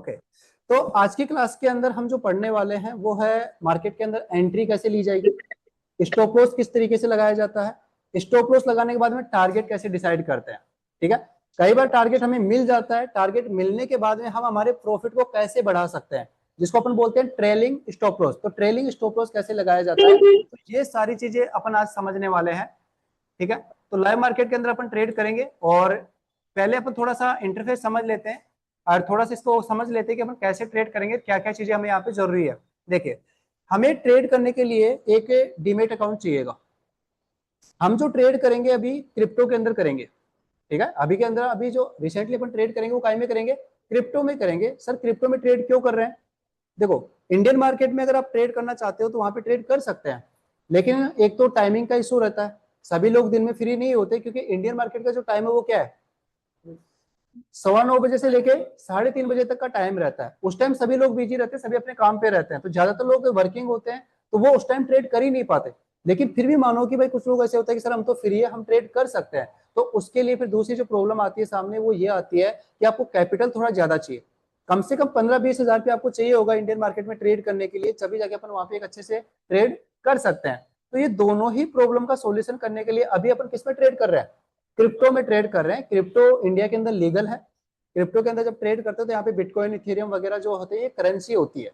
Okay. तो आज की क्लास के अंदर हम जो पढ़ने वाले हैं वो है मार्केट के अंदर एंट्री कैसे ली जाएगी, स्टॉप लॉस किस तरीके से लगाया जाता है, स्टॉप लॉस लगाने के बाद में टारगेट कैसे डिसाइड करते हैं। ठीक है, कई बार टारगेट हमें मिल जाता है, टारगेट मिलने के बाद में हम हमारे प्रॉफिट को कैसे बढ़ा सकते हैं, जिसको अपन बोलते हैं ट्रेलिंग स्टॉप लॉस। तो ट्रेलिंग स्टॉप लॉस कैसे लगाया जाता है, तो ये सारी चीजें अपन आज समझने वाले हैं। ठीक है, तो लाइव मार्केट के अंदर अपन ट्रेड करेंगे और पहले अपन थोड़ा सा इंटरफेस समझ लेते हैं और थोड़ा सा इसको समझ लेते हैं कि अपन कैसे ट्रेड करेंगे, क्या क्या चीजें हमें यहाँ पे जरूरी है। देखिए, हमें ट्रेड करने के लिए एक डीमेट अकाउंट चाहिएगा। हम जो ट्रेड करेंगे अभी क्रिप्टो के अंदर करेंगे। ठीक है, अभी के अंदर अभी जो रिसेंटली अपन ट्रेड करेंगे वो काय में करेंगे, क्रिप्टो में करेंगे। सर क्रिप्टो में ट्रेड क्यों कर रहे हैं, देखो इंडियन मार्केट में अगर आप ट्रेड करना चाहते हो तो वहां पे ट्रेड कर सकते हैं, लेकिन एक तो टाइमिंग का इशू रहता है, सभी लोग दिन में फ्री नहीं होते, क्योंकि इंडियन मार्केट का जो टाइम है वो क्या है, 9:15 से लेके 3:30 बजे तक का टाइम रहता है। उस टाइम सभी लोग बिजी रहते हैं, सभी अपने काम पे रहते हैं, तो ज्यादातर लोग वर्किंग होते हैं, तो वो उस टाइम ट्रेड कर ही नहीं पाते। लेकिन फिर भी मानो कि भाई कुछ लोग ऐसे होते हैं कि सर हम तो फ्री है, हम ट्रेड कर सकते हैं, तो उसके लिए फिर दूसरी जो प्रॉब्लम आती है सामने वो ये आती है कि आपको कैपिटल थोड़ा ज्यादा चाहिए, कम से कम 15-20 हजार रुपये आपको चाहिए होगा इंडियन मार्केट में ट्रेड करने के लिए, तभी जाके अपन वहां पे एक अच्छे से ट्रेड कर सकते हैं। तो ये दोनों ही प्रॉब्लम का सोल्यूशन करने के लिए अभी अपन किस में ट्रेड कर रहे हैं, क्रिप्टो में ट्रेड कर रहे हैं। क्रिप्टो इंडिया के अंदर लीगल है। क्रिप्टो के अंदर जब ट्रेड करते हो तो यहाँ पे बिटकॉइन इथेरियम वगैरह जो होते हैं ये करेंसी होती है।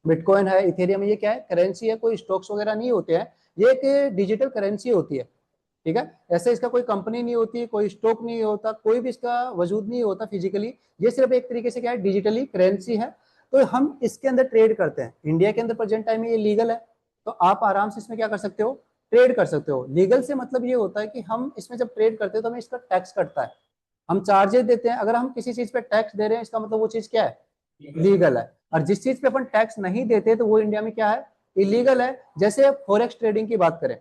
बिटकॉइन है, इथेरियम, ये क्या है, करेंसी है, कोई स्टॉक्स वगैरह नहीं होते हैं, ये एक डिजिटल करेंसी होती है। ठीक है, ऐसे इसका कोई कंपनी नहीं होती, कोई स्टॉक नहीं होता, कोई भी इसका वजूद नहीं होता फिजिकली, ये सिर्फ एक तरीके से क्या है, डिजिटली करेंसी है। तो हम इसके अंदर ट्रेड करते हैं, इंडिया के अंदर प्रेजेंट टाइम में ये लीगल है, तो आप आराम से इसमें क्या कर सकते हो, ट्रेड कर सकते हो। लीगल से मतलब ये होता है कि हम इसमें जब ट्रेड करते हैं तो हमें इसका टैक्स कटता है, हम चार्जेस देते हैं। अगर हम किसी चीज पे टैक्स दे रहे हैं इसका मतलब वो चीज क्या है, लीगल है। और जिस चीज पे अपन टैक्स नहीं देते तो वो इंडिया में क्या है, इलीगल है। जैसे फॉरेक्स ट्रेडिंग की बात करें,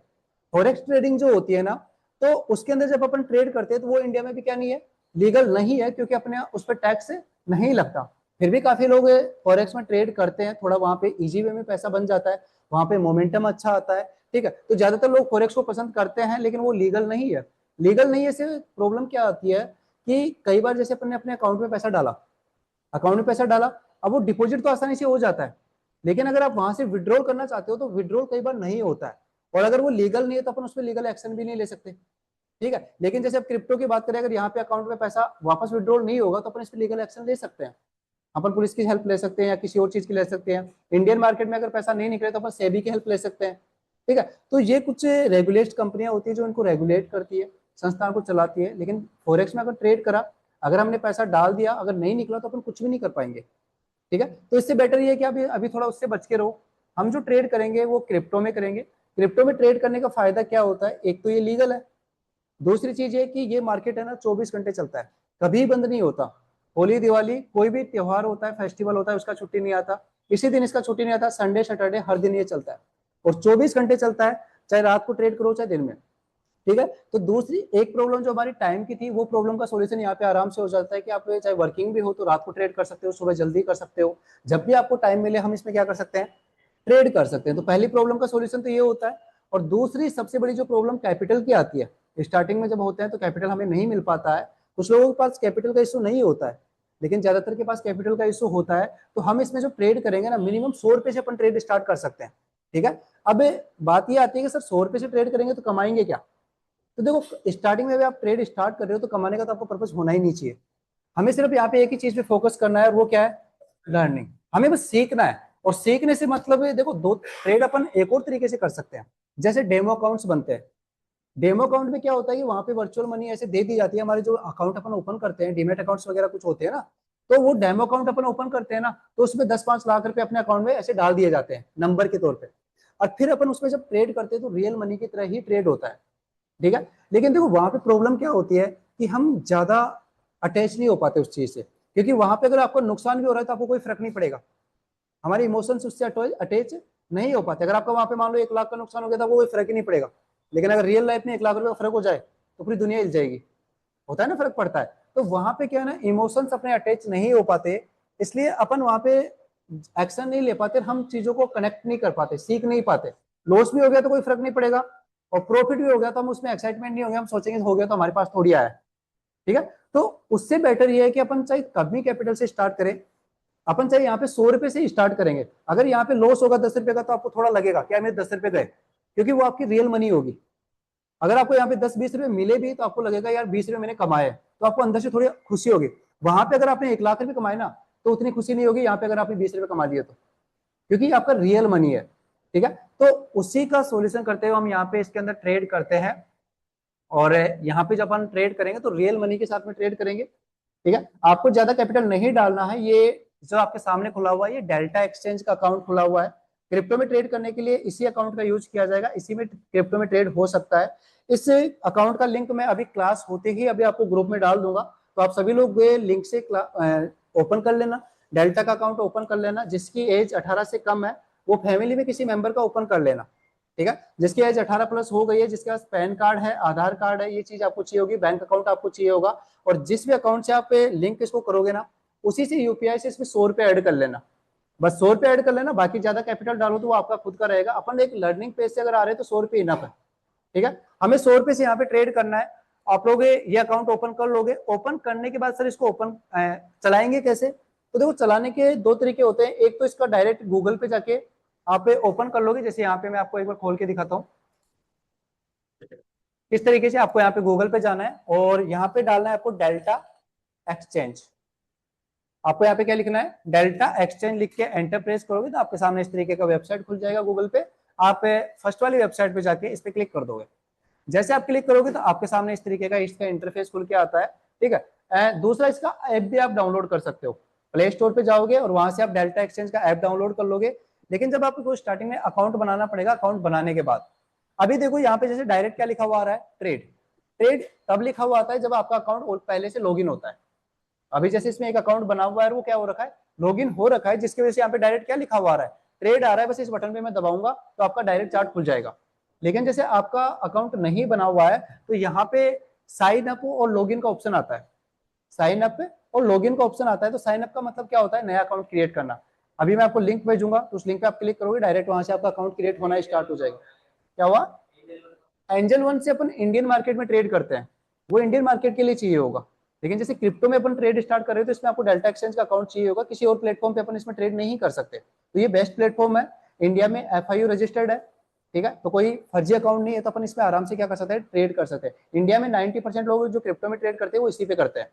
फॉरेक्स ट्रेडिंग जो होती है ना, तो उसके अंदर जब अपन ट्रेड करते हैं तो वो इंडिया में भी क्या नहीं है, लीगल नहीं है, क्योंकि अपने उस पर टैक्स नहीं लगता। फिर भी काफी लोग फॉरेक्स में ट्रेड करते हैं, थोड़ा वहां पे इजी वे में पैसा बन जाता है, वहां पे मोमेंटम अच्छा आता है। ठीक है, तो ज्यादातर लोग फॉरेक्स को पसंद करते हैं, लेकिन वो लीगल नहीं है। लीगल नहीं है से प्रॉब्लम क्या आती है कि कई बार जैसे अपन ने अपने अकाउंट में पैसा डाला, अकाउंट में पैसा डाला, अब वो डिपॉजिट तो आसानी से हो जाता है, लेकिन अगर आप वहां से विड्रॉल करना चाहते हो तो विड्रॉल कई बार नहीं होता है, और अगर वो लीगल नहीं है तो अपन उस पर लीगल एक्शन भी नहीं ले सकते। ठीक है, लेकिन जैसे अब क्रिप्टो की बात करें, अगर यहाँ पे अकाउंट में पैसा वापस विड्रॉल नहीं होगा तो अपन इस पर लीगल एक्शन ले सकते हैं, अपन पुलिस की हेल्प ले सकते हैं या किसी और चीज की ले सकते हैं। इंडियन मार्केट में अगर पैसा नहीं निकले तो अपन सेबी की हेल्प ले सकते हैं। ठीक है, तो ये कुछ रेगुलेट कंपनियां होती है जो इनको रेगुलेट करती है, संस्थान को चलाती है। लेकिन फॉरेक्स में अगर ट्रेड करा, अगर हमने पैसा डाल दिया, अगर नहीं निकला तो अपन कुछ भी नहीं कर पाएंगे। ठीक है, तो इससे बेटर ये है कि अभी अभी थोड़ा उससे बच के रहो। हम जो ट्रेड करेंगे वो क्रिप्टो में करेंगे। क्रिप्टो में ट्रेड करने का फायदा क्या होता है, एक तो ये लीगल है, दूसरी चीज ये कि ये मार्केट है ना 24 घंटे चलता है, कभी बंद नहीं होता। होली दिवाली कोई भी त्योहार होता है, फेस्टिवल होता है, उसका छुट्टी नहीं आता, इसी दिन इसका छुट्टी नहीं आता, संडे सैटरडे हर दिन ये चलता है, और 24 घंटे चलता है, चाहे रात को ट्रेड करो चाहे दिन में। ठीक है, तो दूसरी एक प्रॉब्लम जो हमारी टाइम की थी, वो प्रॉब्लम का सॉल्यूशन यहाँ पे आराम से हो जाता है कि आप चाहे वर्किंग भी हो तो रात को ट्रेड कर सकते हो, सुबह जल्दी कर सकते हो, जब भी आपको टाइम मिले हम इसमें क्या कर सकते हैं, ट्रेड कर सकते हैं। तो पहली प्रॉब्लम का सॉल्यूशन तो ये होता है। और दूसरी सबसे बड़ी जो प्रॉब्लम कैपिटल की आती है, स्टार्टिंग में जब होते हैं तो कैपिटल हमें नहीं मिल पाता है, कुछ लोगों के पास कैपिटल का इशू नहीं होता है, लेकिन ज्यादातर के पास कैपिटल का इशू होता है। तो हम इसमें जो ट्रेड करेंगे ना, मिनिमम 100 रुपए से अपन ट्रेड स्टार्ट कर सकते हैं। ठीक है, अब बात ये आती है कि सर 100 रुपए से ट्रेड करेंगे तो कमाएंगे क्या। तो देखो, स्टार्टिंग में भी आप ट्रेड स्टार्ट कर रहे हो तो कमाने का तो आपको पर्पस होना ही नहीं चाहिए। हमें सिर्फ यहाँ पे एक ही चीज पे फोकस करना है, और वो क्या है, लर्निंग। हमें बस सीखना है, और सीखने से मतलब है, देखो दो ट्रेड अपन एक और तरीके से कर सकते हैं, जैसे डेमो अकाउंट्स बनते हैं। डेमो अकाउंट में क्या होता है कि वहां पे वर्चुअल मनी ऐसे दे दी जाती है, हमारे जो अकाउंट अपन ओपन करते हैं, डीमेट अकाउंट्स वगैरह कुछ होते हैं ना, तो वो डेमो अकाउंट अपन ओपन करते हैं ना, तो उसमें 10-5 लाख रुपए अपने अकाउंट में ऐसे डाल दिए जाते हैं नंबर के तौर पर, और फिर अपन उसमें जब ट्रेड करते हैं तो रियल मनी की तरह ही ट्रेड होता है। ठीक है, लेकिन देखो वहां पे प्रॉब्लम क्या होती है कि हम ज्यादा अटैच नहीं हो पाते उस चीज से, क्योंकि वहां पे अगर आपको नुकसान भी हो रहा है तो आपको कोई फर्क नहीं पड़ेगा, हमारे इमोशंस उससे अटैच नहीं हो पाते। अगर आपका वहां पे मान लो 1 लाख का नुकसान हो गया था, वो कोई फर्क ही नहीं पड़ेगा, लेकिन अगर रियल लाइफ में 1 लाख रुपए का फर्क हो जाए तो पूरी दुनिया हिल जाएगी, होता है ना, फर्क पड़ता है। तो वहां पे क्या है ना, इमोशंस अपने अटैच नहीं हो पाते, इसलिए अपन वहां पे एक्शन नहीं ले पाते, हम चीजों को कनेक्ट नहीं कर पाते, सीख नहीं पाते। लॉस भी हो गया तो कोई फर्क नहीं पड़ेगा, और प्रॉफिट भी हो गया तो हम उसमें एक्साइटमेंट नहीं होंगे, हम सोचेंगे हो गया तो हमारे पास थोड़ी आया है। ठीक है, तो उससे बेटर ये है कि अपन चाहे कमी कैपिटल से स्टार्ट करें, अपन चाहे यहाँ पे 100 रुपए से स्टार्ट करेंगे, अगर यहाँ पे लॉस होगा 10 रुपए का तो आपको थोड़ा लगेगा क्या मेरे 10 रुपए गए, क्योंकि वो आपकी रियल मनी होगी। अगर आपको यहाँ पे 10-20 रुपए मिले भी तो आपको लगेगा यार 20 रुपए मैंने कमाए, तो आपको अंदर से थोड़ी खुशी होगी। वहां पे अगर आपने 1 लाख रुपए कमाए ना तो उतनी खुशी नहीं होगी यहाँ पे अगर आपने 20 रुपए कमा दिए तो, क्योंकि ये आपका रियल मनी है। ठीक है, तो उसी का सोल्यूशन करते हुए हम यहाँ पे इसके अंदर ट्रेड करते हैं, और यहाँ पे जब हम ट्रेड करेंगे तो रियल मनी के साथ में ट्रेड करेंगे। ठीक है, आपको ज्यादा कैपिटल नहीं डालना है। ये जो आपके सामने खुला हुआ है ये डेल्टा एक्सचेंज का अकाउंट खुला हुआ है। क्रिप्टो में ट्रेड करने के लिए इसी अकाउंट का यूज किया जाएगा, इसी में क्रिप्टो में ट्रेड हो सकता है। इस अकाउंट का लिंक मैं अभी क्लास होते ही अभी आपको ग्रुप में डाल दूंगा, तो आप सभी लोग लिंक से ओपन कर लेना, डेल्टा का अकाउंट ओपन कर लेना। जिसकी एज 18 से कम है वो फैमिली में किसी मेंबर का ओपन कर लेना। ठीक है, जिसकी एज 18 प्लस हो गई है, जिसके पास पैन कार्ड है, आधार कार्ड है, ये चीज आपको चाहिए होगी, बैंक अकाउंट आपको चाहिए होगा, और जिस भी अकाउंट से आप लिंक इसको करोगे ना उसी से यूपीआई से इसमें 100 रुपए ऐड कर लेना। बस 100 रुपए ऐड कर लेना, बाकी ज्यादा कैपिटल डालो तो वो आपका खुद का रहेगा। अपन एक लर्निंग पेज से अगर आ रहे हैं तो 100 रुपए इनफ है। ठीक है, हमें 100 रुपए से यहाँ पे ट्रेड करना है। आप लोग ये अकाउंट ओपन कर लोगे, ओपन करने के बाद सर इसको ओपन चलाएंगे कैसे, तो देखो चलाने के दो तरीके होते हैं। एक तो इसका डायरेक्ट गूगल पे जाके आप ओपन कर लोगे, जैसे यहाँ पे मैं आपको एक बार खोल के दिखाता हूँ। इस तरीके से आपको यहाँ पे गूगल पे जाना है और यहाँ पे डालना है आपको डेल्टा एक्सचेंज। आपको यहाँ पे क्या लिखना है, डेल्टा एक्सचेंज लिख के एंटर प्रेस करोगे तो आपके सामने इस तरीके का वेबसाइट खुल जाएगा गूगल पे। आप फर्स्ट वाली वेबसाइट पे जाके इस पे क्लिक कर दोगे। जैसे आप क्लिक करोगे तो आपके सामने इस तरीके का इसका इंटरफेस खुल के आता है। ठीक है, दूसरा इसका ऐप भी आप डाउनलोड कर सकते हो, प्ले स्टोर पे जाओगे और वहां से आप डेल्टा एक्सचेंज का ऐप डाउनलोड कर लोगे। लेकिन जब आपको स्टार्टिंग में अकाउंट बनाना पड़ेगा, अकाउंट बनाने के बाद अभी देखो यहाँ पे जैसे डायरेक्ट क्या लिखा हुआ आ रहा है, ट्रेड। ट्रेड तब लिखा हुआ आता है जब आपका अकाउंट पहले से लॉगिन होता है। अभी जैसे इसमें एक अकाउंट बना हुआ है वो क्या हो रखा है, लॉगिन हो रखा है, जिसकी वजह से यहाँ पे डायरेक्ट क्या लिखा हुआ आ रहा है, ट्रेड आ रहा है। बस इस बटन पे मैं दबाऊंगा तो आपका डायरेक्ट चार्ट खुल जाएगा। लेकिन जैसे आपका अकाउंट नहीं बना हुआ है तो यहाँ पे साइन अप और लॉगिन का ऑप्शन आता है। साइन अप और लॉगिन का ऑप्शन आता है, तो साइन अप का मतलब क्या होता है, नया अकाउंट क्रिएट करना। अभी मैं आपको लिंक भेजूंगा तो उस लिंक पे आप क्लिक करोगे, डायरेक्ट वहां से आपका अकाउंट क्रिएट होना स्टार्ट हो जाएगा। क्या हुआ, एंजल वन से अपन इंडियन मार्केट में ट्रेड करते हैं, वो इंडियन मार्केट के लिए चाहिए होगा। लेकिन जैसे क्रिप्टो में अपन ट्रेड स्टार्ट कर रहे हैं तो इसमें आपको डेल्टा एक्सचेंज का अकाउंट चाहिए होगा, किसी और प्लेटफॉर्म पे अपन इसमें ट्रेड नहीं कर सकते। तो ये बेस्ट प्लेटफॉर्म है, इंडिया में FIU रजिस्टर्ड है। ठीक है, तो कोई फर्जी अकाउंट नहीं है, तो अपन इसमें आराम से क्या कर सकते हैं, ट्रेड कर सकते हैं। इंडिया में 90% लोग जो क्रिप्टो में ट्रेड करते हैं वो इसी पे करते हैं।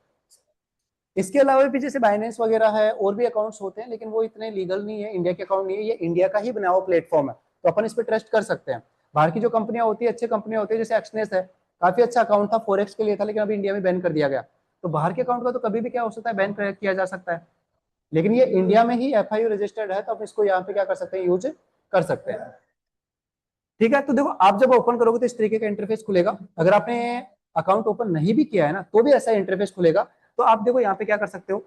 इसके अलावा भी जैसे बाइनेंस वगैरह है और भी अकाउंट्स होते हैं, लेकिन वो इतने लीगल नहीं है, इंडिया के अकाउंट नहीं है, ये इंडिया का ही बना हुआ प्लेटफॉर्म है, तो अपन इस पर ट्रस्ट कर सकते हैं। बाहर की जो कंपनियां होती है, अच्छी कंपनियां होती है, जैसे एक्सनेस है, काफी अच्छा अकाउंट था, फॉरेक्स के लिए था, लेकिन अभी इंडिया में बैन कर दिया गया। तो बाहर के अकाउंट का तो कभी भी क्या हो सकता है, बैन किया जा सकता है। लेकिन ये इंडिया में ही FIU रजिस्टर्ड है, तो आप इसको यहाँ पे क्या कर सकते हैं, यूज कर सकते हैं। ठीक है, तो देखो आप जब ओपन करोगे तो इस तरीके का इंटरफेस खुलेगा। अगर आपने अकाउंट ओपन नहीं भी किया है ना तो भी ऐसा इंटरफेस खुलेगा। तो आप देखो यहाँ पे क्या कर सकते हो,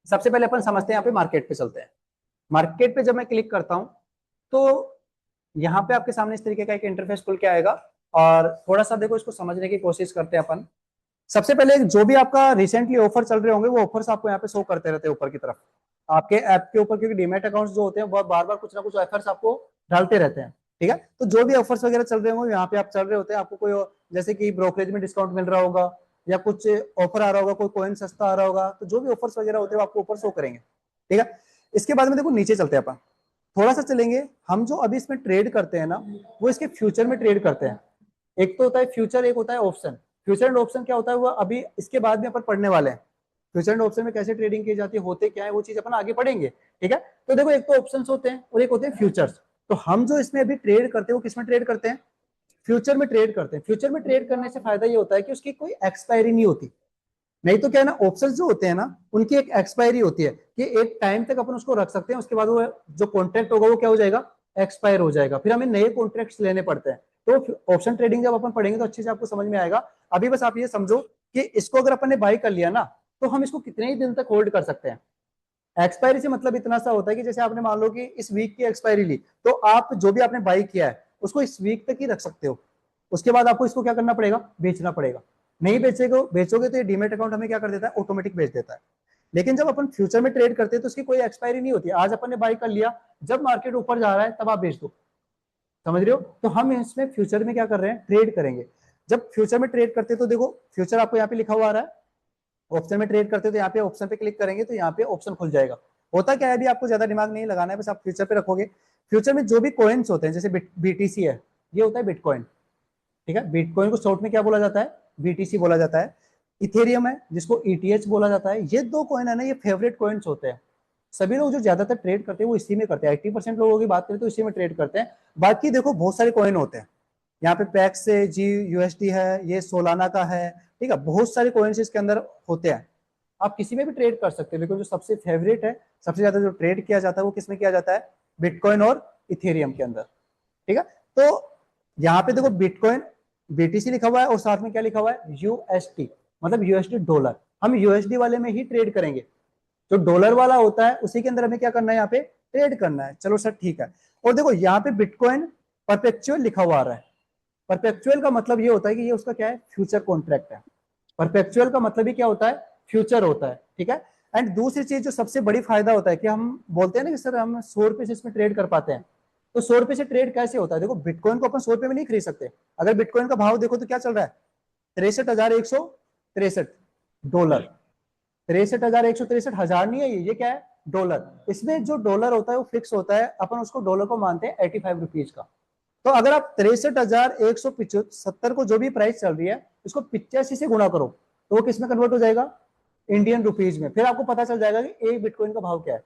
सबसे पहले अपन समझते हैं, यहाँ पे मार्केट पे चलते हैं। मार्केट पे जब मैं क्लिक करता हूं तो यहाँ पे आपके सामने इस तरीके का एक इंटरफेस खुल के आएगा, और थोड़ा सा देखो इसको समझने की कोशिश करते हैं अपन। सबसे पहले जो भी आपका रिसेंटली ऑफर चल रहे होंगे वो ऑफर्स आपको यहाँ पे शो करते रहते हैं ऊपर की तरफ आपके ऐप के ऊपर, क्योंकि डीमैट अकाउंट्स जो होते हैं वो बार बार कुछ ना कुछ ऑफर्स आपको डालते रहते हैं। ठीक है, तो जो भी ऑफर्स वगैरह चल रहे होंगे यहाँ पे आप चल रहे होते हैं, आपको कोई जैसे कि ब्रोकरेज में डिस्काउंट मिल रहा होगा या कुछ ऑफर आ रहा होगा, कोई कॉइन सस्ता आ रहा होगा, तो जो भी ऑफर्स वगैरह होते हैं वो आपको ऊपर शो करेंगे। ठीक है, इसके बाद में देखो नीचे चलते हैं अपन, थोड़ा सा चलेंगे। हम जो अभी इसमें ट्रेड करते हैं ना वो इसके फ्यूचर में ट्रेड करते हैं। एक तो होता है फ्यूचर, एक होता है ऑप्शन। फ्यूचर एंड ऑप्शन क्या होता है वो अभी इसके बाद में अपन पढ़ने वाले हैं। फ्यूचर एंड ऑप्शन में कैसे ट्रेडिंग की जाती है, होते क्या है, वो चीज अपन आगे पढ़ेंगे। ठीक है, तो देखो एक तो ऑप्शंस होते हैं और एक होते हैं फ्यूचर्स। तो हम जो इसमें अभी ट्रेड करते हैं वो किसमें ट्रेड करते हैं, फ्यूचर में ट्रेड करते हैं। फ्यूचर में ट्रेड करने से फायदा ये होता है कि उसकी कोई एक्सपायरी नहीं होती। नहीं तो क्या है ना, ऑप्शंस जो होते हैं ना उनकी एक एक्सपायरी होती है कि एक टाइम तक अपन उसको रख सकते हैं, उसके बाद वो जो कॉन्ट्रैक्ट होगा वो क्या हो जाएगा, एक्सपायर हो जाएगा, फिर हमें नए कॉन्ट्रैक्ट्स लेने पड़ते हैं। तो ऑप्शन ट्रेडिंग जब अपन पढ़ेंगे तो अच्छे से आपको समझ में आएगा। अभी बस आप ये समझो कि इसको अगर अपन ने बाई कर लिया ना तो हम इसको कितने ही दिन तक होल्ड कर सकते हैं। एक्सपायरी से मतलब इतना सा होता है कि जैसे आपने मान लो कि इस वीक की एक्सपायरी ली तो आप जो भी आपने बाई किया है उसको इस वीक तक ही रख सकते हो, उसके बाद आपको इसको क्या करना पड़ेगा, बेचना पड़ेगा। नहीं बेचोगे तो ये डीमेट अकाउंट हमें क्या कर देता है, ऑटोमेटिक बेच देता है। लेकिन जब अपन फ्यूचर में ट्रेड करते हैं तो उसकी कोई एक्सपायरी नहीं होती। आज अपन ने बाई कर लिया, जब मार्केट ऊपर जा रहा है तब आप बेच दो। समझ रहे हो, तो हम इसमें फ्यूचर में क्या कर रहे हैं, ट्रेड करेंगे। जब फ्यूचर में ट्रेड करते हैं तो देखो फ्यूचर आपको यहाँ पे लिखा हुआ आ रहा है। ऑप्शन में ट्रेड करते हैं तो यहाँ पे ऑप्शन पे क्लिक करेंगे तो यहाँ पे ऑप्शन खुल जाएगा। होता क्या है, अभी आपको ज्यादा दिमाग नहीं लगाना है, बस आप फ्यूचर पे रखोगे। फ्यूचर में जो भी कॉइन्स होते हैं, जैसे बीटीसी है, ये होता है बिटकॉइन, ठीक है। बिटकॉइन को शॉर्ट में क्या बोला जाता है, बीटीसी बोला जाता है। इथेरियम है जिसको ईटीएच बोला जाता है। ये दो कॉइन है ना, ये फेवरेट कॉइन्स होते हैं। सभी लोग जो ज्यादातर ट्रेड करते हैं वो इसी में करते हैं, 80% लोगों की बात करें तो इसी में ट्रेड करते हैं। बाकी देखो बहुत सारे कॉइन होते हैं, यहाँ पे पैक्स है, जी यूएसडी है, ये सोलाना का है, ठीक है। बहुत सारे कॉइन्स इसके अंदर होते हैं, आप किसी में भी ट्रेड कर सकते हैं। लेकिन जो सबसे फेवरेट है, सबसे ज्यादा जो ट्रेड किया जाता है वो किसमें किया जाता है, बिटकॉइन और इथेरियम के अंदर, ठीक है। तो यहाँ पे देखो बिटकॉइन बीटीसी लिखा हुआ है और साथ में क्या लिखा हुआ है, यूएसटी, मतलब यूएसडी डॉलर। हम यूएसडी वाले में ही ट्रेड करेंगे, जो डॉलर वाला होता है उसी के अंदर हमें क्या करना है, यहाँ पे ट्रेड करना है। चलो सर ठीक है। और देखो यहाँ पे बिटकॉइन परपेचुअल लिखा हुआ आ रहा है। परपेचुअल का मतलब ये होता है कि ये उसका क्या है, फ्यूचर कॉन्ट्रैक्ट है। परपेचुअल का मतलब ही क्या होता है, फ्यूचर होता है, ठीक है। एंड दूसरी चीज जो सबसे बड़ी फायदा होता है कि हम बोलते हैं ना कि सर हम 100 रुपए से इसमें ट्रेड कर पाते हैं, तो 100 रुपए से ट्रेड कैसे होता है। देखो बिटकॉइन को अपन 100 रुपए में नहीं खरीद सकते। अगर बिटकॉइन का भाव देखो तो क्या चल रहा है, 63,163 डॉलर। 63,163 हजार नहीं है, ये क्या है, डॉलर। इसमें जो डॉलर होता है वो फिक्स होता है, अपन उसको डॉलर को मानते हैं 85 रुपीज का। तो अगर आप 63,170 को जो भी प्राइस चल रही है इसको 85 से गुणा करो तो वो किस में कन्वर्ट हो जाएगा, इंडियन रुपीज में। फिर आपको पता चल जाएगा कि एक बिटकॉइन का भाव क्या है।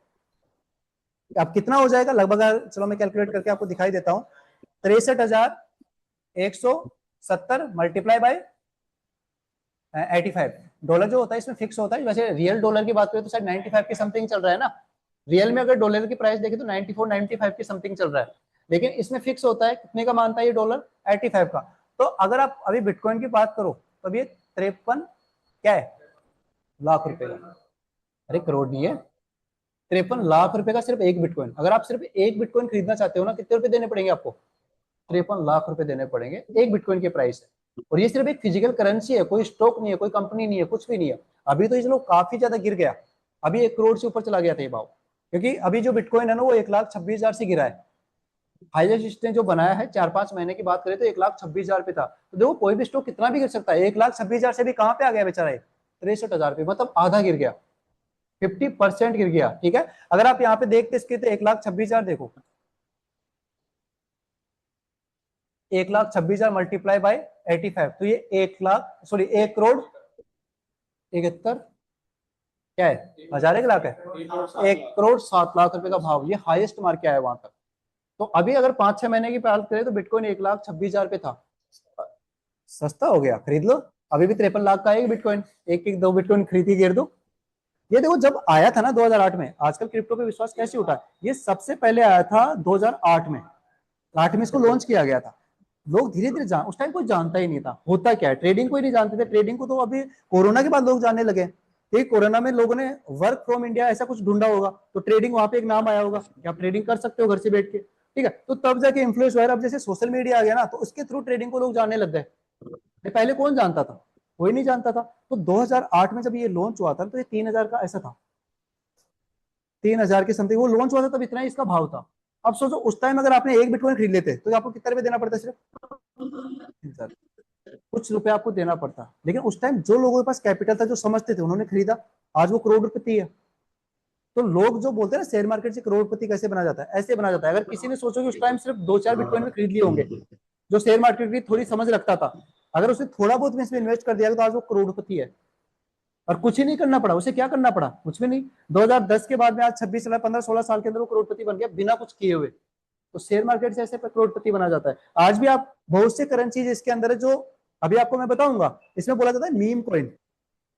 अब कितना हो जाएगा लगभग, चलो मैं कैलकुलेट करके आपको दिखाई देता हूँ। 63,170 मल्टीप्लाई बाय 85। डॉलर जो होता है इसमें फिक्स होता है। वैसे रियल डॉलर की बात करें तो शायद 95 के समथिंग चल रहा है ना। रियल में अगर डॉलर की प्राइस देखें तो 94 95 के समथिंग चल रहा है, लेकिन इसमें फिक्स होता है कितने का मानता है ये डॉलर, 85 का। तो अगर आप अभी बिटकॉइन की बात करो तो अभी 53 क्या है, लाख रुपए का। अरे करोड़ नहीं है, 53 लाख रुपए का सिर्फ एक बिटकॉइन। अगर आप सिर्फ एक बिटकॉइन खरीदना चाहते हो ना, कितने रुपए देने पड़ेंगे आपको, 53 लाख रुपए देने पड़ेंगे, एक बिटकॉइन की प्राइस है। और ये सिर्फ एक फिजिकल करेंसी है, कोई स्टॉक नहीं है, कोई कंपनी नहीं है, कुछ भी नहीं है। अभी तो ये चलो काफी ज्यादा गिर गया, अभी 1 करोड़ से ऊपर चला गया था ये भाव, क्योंकि अभी जो बिटकॉइन है ना वो 1,26,000 से गिरा है। हाईएस्ट इसने जो बनाया है 4-5 महीने की बात करें तो 1,26,000 पे था। तो देखो कोई भी स्टॉक कितना भी गिर सकता है, 1,26,000 से भी कहां पे आ गया बेचारा, 63,000 पे, मतलब आधा गिर गया, 50% गिर गया, ठीक है। अगर आप यहाँ पे देखते इसके तो 1,26,000 देखो, 1,26,000 मल्टीप्लाई बाय 85, तो ये 1 करोड़ क्या है, हजार, 1 लाख है, 1,07,00,000 रुपए का भाव, ये हाईएस्ट मार के आया वहां तक। तो अभी अगर 5-6 महीने की बात करें तो बिटकॉइन 1,26,000 पे था, सस्ता हो गया, खरीद लो। अभी भी 53 लाख का है बिटकॉइन, एक एक दो बिटकॉइन खरीदी गिर दो। ये देखो जब आया था ना 2008 में, आजकल क्रिप्टो पे विश्वास कैसे उठा, ये सबसे पहले आया था 2008 में, 8 में इसको लॉन्च किया गया था। लोग धीरे धीरे जान, उस टाइम कोई जानता ही नहीं था होता क्या है, ट्रेडिंग कोई नहीं जानते थे। ट्रेडिंग को तो अभी कोरोना के बाद लोग जानने लगे, ठीक। कोरोना में लोगों ने वर्क फ्रॉम इंडिया ऐसा कुछ ढूंढा होगा, तो ट्रेडिंग वहां पे एक नाम आया होगा कि आप ट्रेडिंग कर सकते हो घर से बैठ के, ठीक है। तो तब जाके इन्फ्लुएंस हुआ। अब जैसे सोशल मीडिया आ गया ना, तो उसके थ्रू ट्रेडिंग को लोग जानने लग गए। पहले कौन जानता था, कोई नहीं जानता था। तो 2008 में जब ये लॉन्च हुआ था तो ये 3,000 का ऐसा था, 3,000 के समथिंग वो लॉन्च हुआ था, तब इतना ही इसका भाव था। अब सोचो उस टाइम अगर आपने एक बिटकॉइन खरीद लेते तो आपको कितने रुपए देना पड़ता, सिर्फ 3,000 कुछ रुपए आपको देना पड़ता। लेकिन उस टाइम जो लोगों के पास कैपिटल था, जो समझते थे, उन्होंने खरीदा, आज वो करोड़पति है। तो लोग जो बोलते हैं ना शेयर मार्केट से करोड़पति कैसे बना जाता है, ऐसे बना जाता है। अगर किसी ने सोचो कि उस टाइम सिर्फ 2-4 बिटकॉइन में खरीद लिए होंगे, जो शेयर मार्केट की थोड़ी समझ रखता था, अगर उसने थोड़ा बहुत में इसमें इन्वेस्ट कर दिया तो आज वो करोड़पति है। और कुछ ही नहीं करना पड़ा उसे, क्या करना पड़ा, कुछ भी नहीं। 2010 के बाद में आज 26 साल 15-16 साल के अंदर वो करोड़पति बन गया बिना कुछ किए हुए। तो शेयर मार्केट से ऐसे करोड़पति बना जाता है। आज भी आप बहुत से करेंसीज इसके अंदर है जो अभी आपको मैं बताऊंगा, इसमें बोला जाता है मीम कॉइन।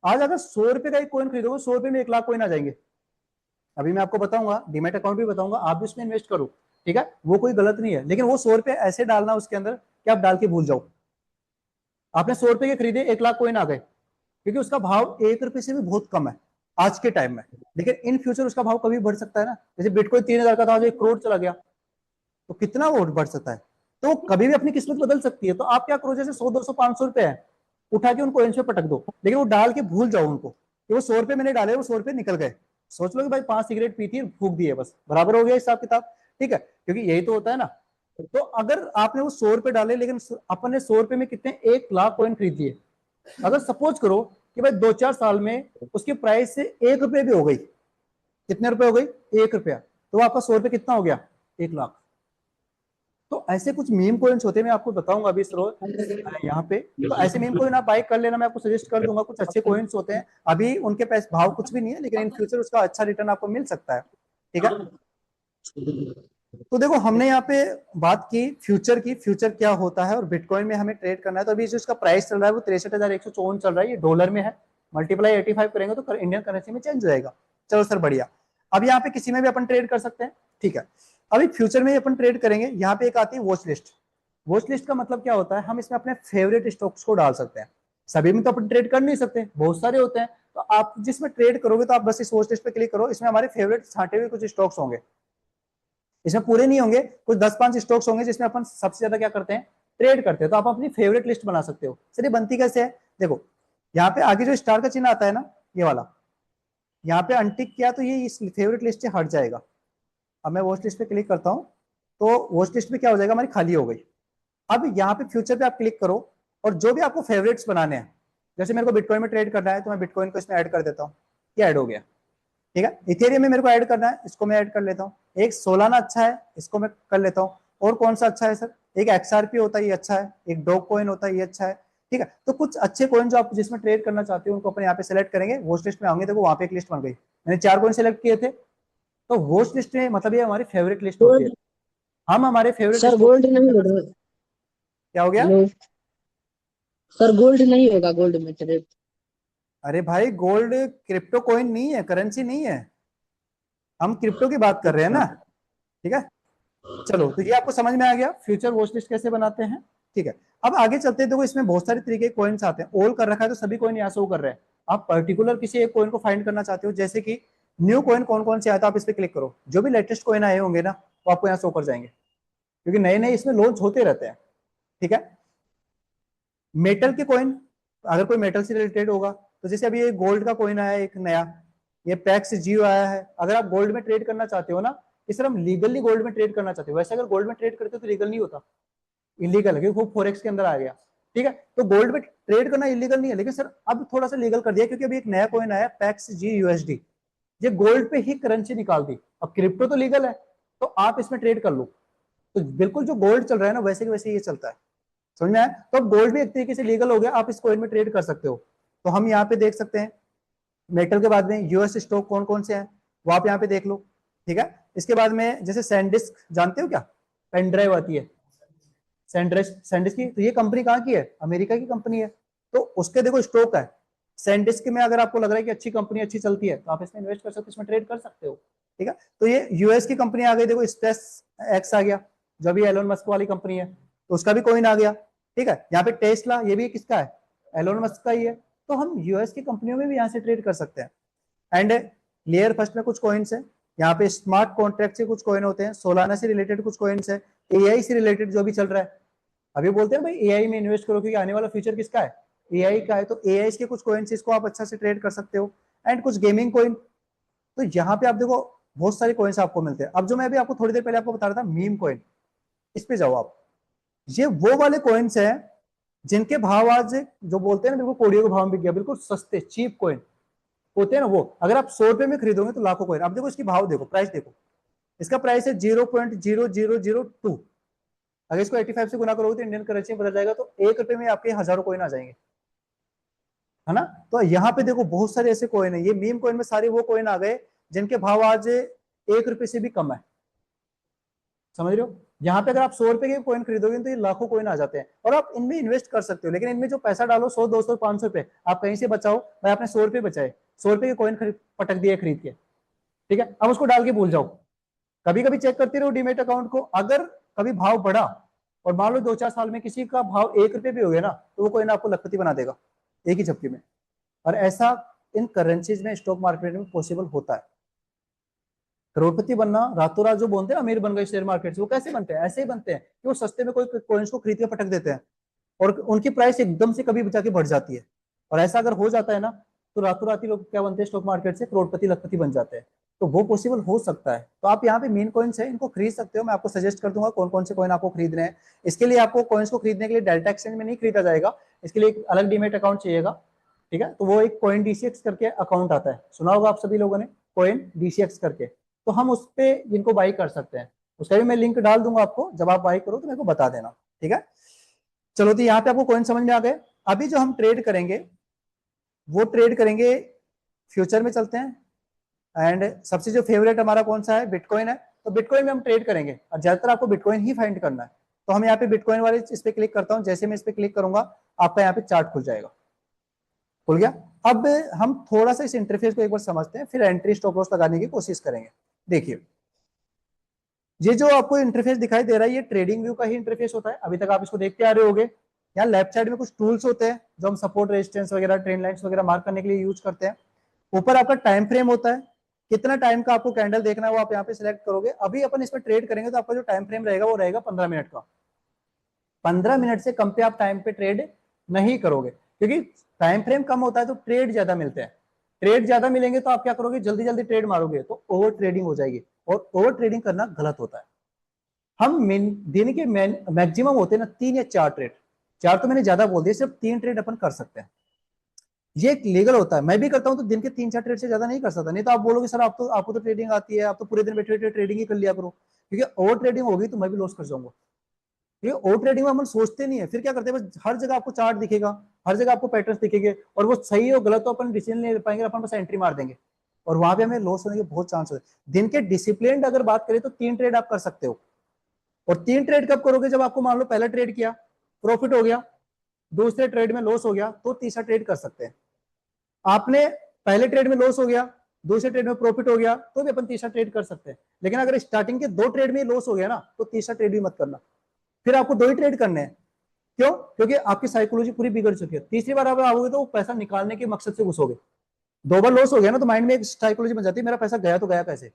आज अगर 100 रुपए का एक कॉइन खरीदोगे, 100 रुपए में 1 लाख कॉइन आ जाएंगे। अभी मैं आपको बताऊंगा, डीमैट अकाउंट भी बताऊंगा, आप भी उसमें इन्वेस्ट करो, ठीक है, वो कोई गलत नहीं है। लेकिन वो 100 रुपए ऐसे डालना उसके अंदर कि आप डाल के भूल जाओ। आपने 100 रुपए के खरीदे, 1 लाख कॉइन आ गए, क्योंकि उसका भाव 1 रुपए से भी बहुत कम है आज के टाइम में। लेकिन इन फ्यूचर उसका भाव कभी बढ़ सकता है ना। जैसे बिटकॉइन 3,000 का था, आज 1 करोड़ चला गया, तो कितना वो बढ़ सकता है। तो कभी भी अपनी किस्मत बदल सकती है। तो आप क्या करो, जैसे 100 200 500 रुपए है, उठा के उनको पे पटक दो, लेकिन वो डाल के भूल जाओ उनको कि वो 100 रुपए मैंने डाले, वो 100 रुपए निकल गए। सोच लो कि भाई 5 सिगरेट पी थी, फूक दिए, बस बराबर हो गया हिसाब किताब, ठीक है, क्योंकि यही तो होता है ना। तो अगर आपने वो 100 रुपए डाले, लेकिन अपन ने 100 रुपए में कितने 1 लाख कॉइन खरीद दिए। अगर सपोज करो कि भाई 2-4 साल में उसकी प्राइस से 1 रुपए भी हो गई, कितने रुपए हो गई? 1 रुपया। तो आपका 100 रुपये कितना हो गया? 1 लाख। तो ऐसे कुछ मीम कोइंस होते हैं, मैं आपको बताऊंगा अभी यहाँ पे। तो ऐसे मीम कोइन आप बाय कर लेना, मैं आपको सजेस्ट कर दूंगा। कुछ अच्छे कोइंस होते हैं, अभी उनके पैसे भाव कुछ भी नहीं है, लेकिन इन फ्यूचर उसका अच्छा रिटर्न आपको मिल सकता है। ठीक है, तो देखो हमने यहाँ पे बात की फ्यूचर की, फ्यूचर क्या होता है और बिटकॉइन में हमें ट्रेड करना है। तो अभी जो इसका प्राइस चल रहा है वो 63,154 चल रहा है, ये डॉलर में है। मल्टीप्लाई 85 करेंगे तो इंडियन करेंसी में चेंज हो जाएगा। चलो सर बढ़िया। अब यहाँ पे किसी में भी अपन ट्रेड कर सकते हैं, ठीक है। अभी फ्यूचर में अपन ट्रेड करेंगे, यहाँ पे एक आती है वॉच लिस्ट। वॉच लिस्ट का मतलब क्या होता है? हम इसमें अपने फेवरेट स्टॉक्स को डाल सकते हैं। सभी में तो अपन ट्रेड कर नहीं सकते, बहुत सारे होते हैं। तो आप जिसमें ट्रेड करोगे तो आप बस इस वॉच लिस्ट पे क्लिक करो, इसमें हमारे फेवरेट छांटे हुए कुछ स्टॉक्स होंगे। इसमें पूरे नहीं होंगे, कुछ 10-5 स्टॉक्स होंगे जिसमें अपन सबसे ज्यादा क्या करते हैं? ट्रेड करते हैं। तो आप अपनी फेवरेट लिस्ट बना सकते हो। सर ये बनती कैसे है? देखो यहाँ पे आगे जो स्टार का चिन्ह आता है ना, ये वाला, यहाँ पे अनटिक किया तो ये इस फेवरेट लिस्ट से हट जाएगा। अब मैं वॉच लिस्ट पे क्लिक करता हूँ तो वॉच लिस्ट में क्या हो जाएगा? हमारी खाली हो गई। अब यहाँ पे फ्यूचर पे आप क्लिक करो और जो भी आपको फेवरेट्स बनाने हैं, जैसे मेरे को बिटकॉइन में ट्रेड करना है तो मैं बिटकॉइन को इसमें ऐड कर देता हूँ, ये ऐड हो गया। ठीक है, इथेरियम में मेरे को ऐड करना है, इसको मैं ऐड कर लेता हूँ। एक सोलाना अच्छा है, इसको मैं कर लेता हूँ। और कौन सा अच्छा है सर? एक XRP होता है, ये अच्छा है। एक डॉग कॉइन होता है, ये अच्छा है। ठीक है, तो कुछ अच्छे कॉइन जो आप जिसमें ट्रेड करना चाहते हो उनको अपन यहाँ पे सेलेक्ट करेंगे। वॉच लिस्ट में आएंगे, देखो वहां पे एक लिस्ट बन गई। मैंने 4 कॉइन सेलेक्ट किए थे। तो वॉच लिस्ट में मतलब ये हमारी फेवरेट लिस्ट होती है। गोल्ड। हम हमारे फेवरेट सर स्टॉक गोल्ड नहीं होगा। क्या हो गया? हेलो। सर गोल्ड नहीं होगा, गोल्ड में ट्रेड। अरे भाई गोल्ड क्रिप्टो कॉइन नहीं है, करेंसी नहीं है, हम क्रिप्टो की बात कर रहे हैं अच्छा। ना। ठीक है, चलो तो ये आपको समझ में आ गया फ्यूचर वॉच लिस्ट कैसे बनाते हैं। ठीक है, अब आगे चलते हैं। देखो इसमें बहुत सारे तरीके के कॉइन्स आते हैं। ऑल कर रखा है तो सभी कॉइन यहाँ शो कर रहे हैं। आप पर्टिकुलर किसी एक कॉइन को फाइंड करना चाहते हो, जैसे कि न्यू कॉइन कौन कौन से आया, तो आप इस पर क्लिक करो। जो भी लेटेस्ट कॉइन आए होंगे ना वो आपको यहाँ शो कर जाएंगे, क्योंकि नए नए इसमें लॉन्च होते रहते हैं। ठीक है, मेटल के कॉइन, अगर कोई मेटल से रिलेटेड होगा तो जैसे अभी ये गोल्ड का कॉइन आया है एक नया, ये पैक्स जियो आया है। अगर आप गोल्ड में ट्रेड करना चाहते हो ना, इस तरह हम लीगली गोल्ड में ट्रेड करना चाहते हो। वैसे अगर गोल्ड में ट्रेड करते हो तो लीगल नहीं होता, इलीगल है, क्योंकि वो फॉरेक्स के अंदर आ गया। ठीक है, तो गोल्ड में ट्रेड करना इलीगल नहीं है, लेकिन सर अब थोड़ा सा लीगल कर दिया, क्योंकि अभी एक नया कॉइन आया पैक्स जी यूएसडी, ये गोल्ड पे ही करेंसी निकाल दी। अब क्रिप्टो तो लीगल है, तो आप इसमें ट्रेड कर लो। तो बिल्कुल जो गोल्ड चल रहा है ना वैसे के वैसे ये चलता है। समझ में आया? तो अब गोल्ड भी एक तरीके से लीगल हो गया, आप इस कॉइन में ट्रेड कर सकते हो। तो हम यहाँ पे देख सकते हैं मेटल के बाद में यूएस स्टॉक कौन कौन से हैं, वो आप यहाँ पे देख लो। ठीक है, इसके बाद में जैसे सैंडिस्क, जानते हो क्या? पेन ड्राइव आती है सैंडिस्क की, तो ये कंपनी कहाँ की है? अमेरिका की कंपनी है। तो उसके देखो स्टॉक है सैंडिस्क में। अगर आपको लग रहा है कि अच्छी कंपनी अच्छी चलती है तो आप इसमें इन्वेस्ट कर सकते हो, इसमें ट्रेड कर सकते हो। ठीक है, तो ये यूएस की कंपनी आ गई। देखो स्पेस एक्स आ गया, जो भी एलोन मस्क वाली कंपनी है, तो उसका भी कॉइन आ गया। ठीक है, यहाँ पे टेस्ला, ये भी किसका है? एलोन मस्क का ही है। तो हम यूएस की कंपनियों में भी यहाँ से ट्रेड कर सकते हैं। एंड लेयर फर्स्ट में कुछ कॉइन्स है, यहाँ पे स्मार्ट कॉन्ट्रैक्ट से कुछ कॉइन होते हैं, सोलाना से रिलेटेड कुछ कॉइन्स है, एआई से रिलेटेड जो भी चल रहा है। अभी बोलते हैं भाई एआई में इन्वेस्ट करो, क्योंकि आने वाला फ्यूचर किसका है? एआई का है। तो एआई के कुछ कॉइन्स, इसको आप अच्छा से ट्रेड कर सकते हो। एंड कुछ गेमिंग कॉइन। तो यहाँ पे आप देखो बहुत सारे कॉइन्स आपको मिलते हैं। अब जो मैं अभी आपको थोड़ी देर पहले आपको बता रहा था मीम कॉइन, इस पे जाओ आप। ये वो वाले कॉइन्स हैं जिनके भाव आज जो बोलते हैं ना बिल्कुल कोड़ियों के भाव में बिक गया, बिल्कुल सस्ते चीप कॉइन होते हैं ना वो। अगर आप 100 रुपए में खरीदोगे तो लाखों कॉइन। अब देखो इसकी भाव देखो, प्राइस देखो, इसका प्राइस है 0.0002। अगर इसको 85 से गुना करोगे तो इंडियन करेंसी में बदल जाएगा, तो 1 रुपए में आपके हजारों कॉइन आ जाएंगे, है ना। तो यहाँ पे देखो बहुत सारे ऐसे कॉइन है, ये मीम कॉइन में सारे वो कॉइन आ गए जिनके भाव आज 1 रुपए से भी कम है। समझ रहे हो? यहाँ पे अगर आप 100 रुपए के कॉइन खरीदोगे तो ये लाखों कॉइन आ जाते हैं, और आप इनमें इन्वेस्ट कर सकते हो। लेकिन इनमें जो पैसा डालो 100, 200, 500 रुपए आप कहीं से बचाओ। भाई आपने 100 रुपए बचाए, 100 रुपए के कॉइन पटक दिए खरीद के, ठीक है, अब उसको डाल के भूल जाओ। कभी कभी चेक करते रहो डीमेट अकाउंट को। अगर कभी भाव बढ़ा और मान लो 2-4 साल में किसी का भाव 1 रुपए भी हो गया ना, तो वो कोई ना आपको लखपति बना देगा एक ही झपकी में। और ऐसा इन करेंसीज में, स्टॉक मार्केट में पॉसिबल होता है। करोड़पति बनना रातों रात, जो बोलते हैं अमीर बन गए शेयर मार्केट से, वो कैसे बनते हैं? ऐसे ही बनते हैं कि वो सस्ते में कोई कॉइन्स को खरीद के पटक देते हैं और उनकी प्राइस एकदम से कभी जाके बढ़ जाती है। और ऐसा अगर हो जाता है ना, तो रातों रात ही लोग क्या बनते हैं स्टॉक मार्केट से? करोड़पति लखपति बन जाते हैं। तो वो पॉसिबल हो सकता है। तो आप यहाँ पे मेन कॉइन्स है, इनको खरीद सकते हो। मैं आपको सजेस्ट कर दूंगा कौन कौन से कॉइन आपको खरीदने हैं। इसके लिए आपको कॉइन्स को खरीदने के लिए डेल्टा एक्सचेंज में नहीं खरीदा जाएगा, इसके लिए एक अलग डीमेट अकाउंट चाहिएगा। ठीक है, तो वो एक कॉइन डीसीएक्स करके अकाउंट आता है, सुना होगा आप सभी लोगों ने। कॉइन DCX करके, तो हम उस पे इनको बाई कर सकते हैं। उसका भी मैं लिंक डाल दूंगा आपको, जब आप बाई करो तो मेरे को बता देना, ठीक है। चलो, तो यहाँ पे आपको कॉइन समझ में आ गए। अभी जो हम ट्रेड करेंगे वो ट्रेड करेंगे फ्यूचर में चलते हैं। एंड सबसे जो फेवरेट हमारा कौन सा है, बिटकॉइन है। तो बिटकॉइन में हम ट्रेड करेंगे और ज्यादातर आपको बिटकॉइन ही फाइंड करना है। तो हम यहाँ पे बिटकॉइन वाले इस पे क्लिक करता हूँ। जैसे मैं इस पे क्लिक करूंगा आपका यहाँ पे चार्ट खुल जाएगा। खुल गया। अब हम थोड़ा सा इस इंटरफेस को एक बार समझते हैं, फिर एंट्री स्टॉप लॉस लगाने की कोशिश करेंगे। देखिए, ये जो आपको इंटरफेस दिखाई दे रहा है ये ट्रेडिंग व्यू का ही इंटरफेस होता है। अभी तक आप इसको देखते आ रहे होगे। यहाँ लेफ्ट साइड में कुछ टूल्स होते हैं जो हम सपोर्ट, रेजिस्टेंस वगैरह, ट्रेंड लाइंस वगैरह मार्क करने के लिए यूज करते हैं। ऊपर आपका टाइम फ्रेम होता है, कितना टाइम का आपको कैंडल देखना है वो आप यहाँ पे सिलेक्ट करोगे। अभी अपन इसमें ट्रेड करेंगे तो आपका जो टाइम फ्रेम रहेगा वो रहेगा 15 मिनट का। 15 मिनट से कम पे आप टाइम पे ट्रेड नहीं करोगे, क्योंकि टाइम फ्रेम कम होता है तो ट्रेड ज्यादा मिलते हैं। ट्रेड ज्यादा मिलेंगे तो आप क्या करोगे, जल्दी जल्दी ट्रेड मारोगे तो ओवर ट्रेडिंग हो जाएगी, और ओवर ट्रेडिंग करना गलत होता है। हम दिन के मैक्सिमम होते हैं ना 3 या 4 ट्रेड। 4 तो मैंने ज्यादा बोल दिया, सिर्फ 3 ट्रेड अपन कर सकते हैं। ये एक लीगल होता है, मैं भी करता हूं तो दिन के 3-4 ट्रेड से ज्यादा नहीं कर सकता। नहीं तो आप बोलोगे सर आपको तो ट्रेडिंग आती है, आप तो पूरे दिन बैठे बैठे ट्रेडिंग ही कर लिया करो। क्योंकि ओवर ट्रेडिंग होगी तो मैं भी लॉस कर जाऊंगा। क्योंकि ओवर ट्रेडिंग में हम सोचते नहीं है, फिर क्या करते हैं, बस हर जगह आपको चार्ट दिखेगा, हर जगह आपको पैटर्न दिखेंगे, और वो सही हो गलत तो अपन डिसीजन नहीं ले पाएंगे, अपन बस एंट्री मार देंगे और वहां पे हमें लॉस होने के बहुत चांस होते हैं। दिन के डिसिप्लिन अगर बात करें तो 3 ट्रेड आप कर सकते हो। और 3 ट्रेड कब करोगे, जब आपको मान लो पहला ट्रेड किया प्रॉफिट हो गया, दूसरे ट्रेड में लॉस हो गया, तो तीसरा ट्रेड कर सकते हैं। आपने पहले ट्रेड में लॉस हो गया, दूसरे ट्रेड में प्रॉफिट हो गया, तो भी अपन तीसरा ट्रेड कर सकते हैं। लेकिन अगर स्टार्टिंग के 2 ट्रेड में लॉस हो गया ना, तो तीसरा ट्रेड भी मत करना। फिर आपको 2 ही ट्रेड करने हैं। क्यों? क्योंकि आपकी साइकोलॉजी पूरी बिगड़ चुकी है। तीसरी बार आप आओगे तो पैसा निकालने के मकसद से घुसोगे। 2 बार लॉस हो गया ना तो माइंड में एक साइकोलॉजी बन जाती है, मेरा पैसा गया तो गया कैसे,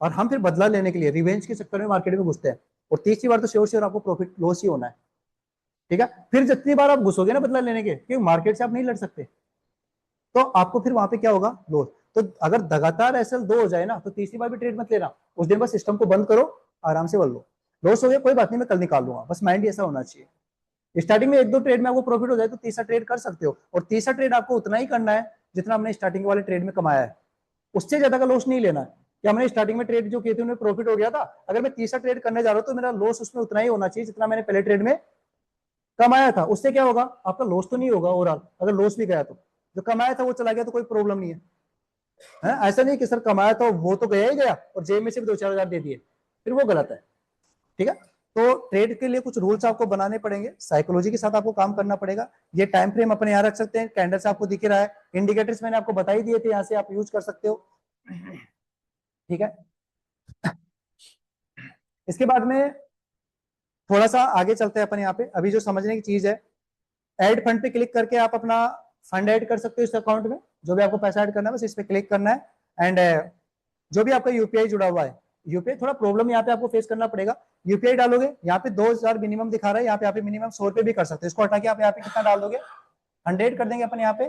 और हम फिर बदला लेने के लिए रिवेंज के चक्कर में मार्केट में घुसते हैं। और तीसरी बार तो श्योर श्योर आपको प्रॉफिट लॉस ही होना है, ठीक है। फिर जितनी बार आप घुसोगे ना बदला लेने के, क्योंकि मार्केट से आप नहीं लड़ सकते, तो आपको फिर वहां पे क्या होगा, लॉस। तो अगर लगातार एसएल 2 हो जाए ना तो तीसरी बार भी ट्रेड मत लेना। उस दिन बस सिस्टम को बंद करो, आराम से बल लो। लॉस हो गया कोई बात नहीं, मैं कल निकाल लूंगा, बस माइंड ऐसा होना चाहिए। स्टार्टिंग में 1-2 ट्रेड में आपको प्रॉफिट हो जाए तो तीसरा ट्रेड कर सकते हो, और तीसरा ट्रेड आपको उतना ही करना है जितना हमने स्टार्टिंग वाले ट्रेड में कमाया है। उससे ज्यादा का लॉस नहीं लेना है कि हमने स्टार्टिंग में ट्रेड जो किए थे उनमें प्रॉफिट हो गया था, अगर मैं तीसरा ट्रेड करने जा रहा हूं तो मेरा लॉस उसमें उतना ही होना चाहिए जितना मैंने पहले ट्रेड में कमाया था। उससे क्या होगा, आपका लॉस तो नहीं होगा ओवरऑल। अगर लॉस भी गया तो जो कमाया था वो चला गया तो कोई प्रॉब्लम नहीं है। ऐसा नहीं कि सर कमाया था वो तो गया ही गया और जेब में से भी 2-4 हजार दे दिए, फिर वो गलत है, ठीक है। तो ट्रेड के लिए कुछ रूल्स आपको बनाने पड़ेंगे, साइकोलॉजी के साथ आपको काम करना पड़ेगा। ये टाइम फ्रेम अपने यहाँ रख सकते हैं, कैंडल से आपको दिख रहा है, इंडिकेटर्स मैंने आपको बता ही दिए थे, यहाँ से आप यूज कर सकते हो, ठीक है। इसके बाद में थोड़ा सा आगे चलते हैं अपन यहाँ पे। अभी जो समझने की चीज है, ऐड फंड पे क्लिक करके आप अपना फंड ऐड कर सकते हो इस अकाउंट में। जो भी आपको पैसा ऐड करना है बस इस पे क्लिक करना है। एंड जो भी आपका यूपीआई जुड़ा हुआ है, यूपीआई थोड़ा प्रॉब्लम यहाँ पे आपको फेस करना पड़ेगा। यूपीआई डालोगे, यहाँ पे 2000 मिनिमम दिखा रहा है, यहाँ पे आप मिनिमम 100 रुपए भी कर सकते हैं। इसको हटा के आप यहाँ पे कितना डाल दोगे, 100 कर देंगे अपन यहाँ पे,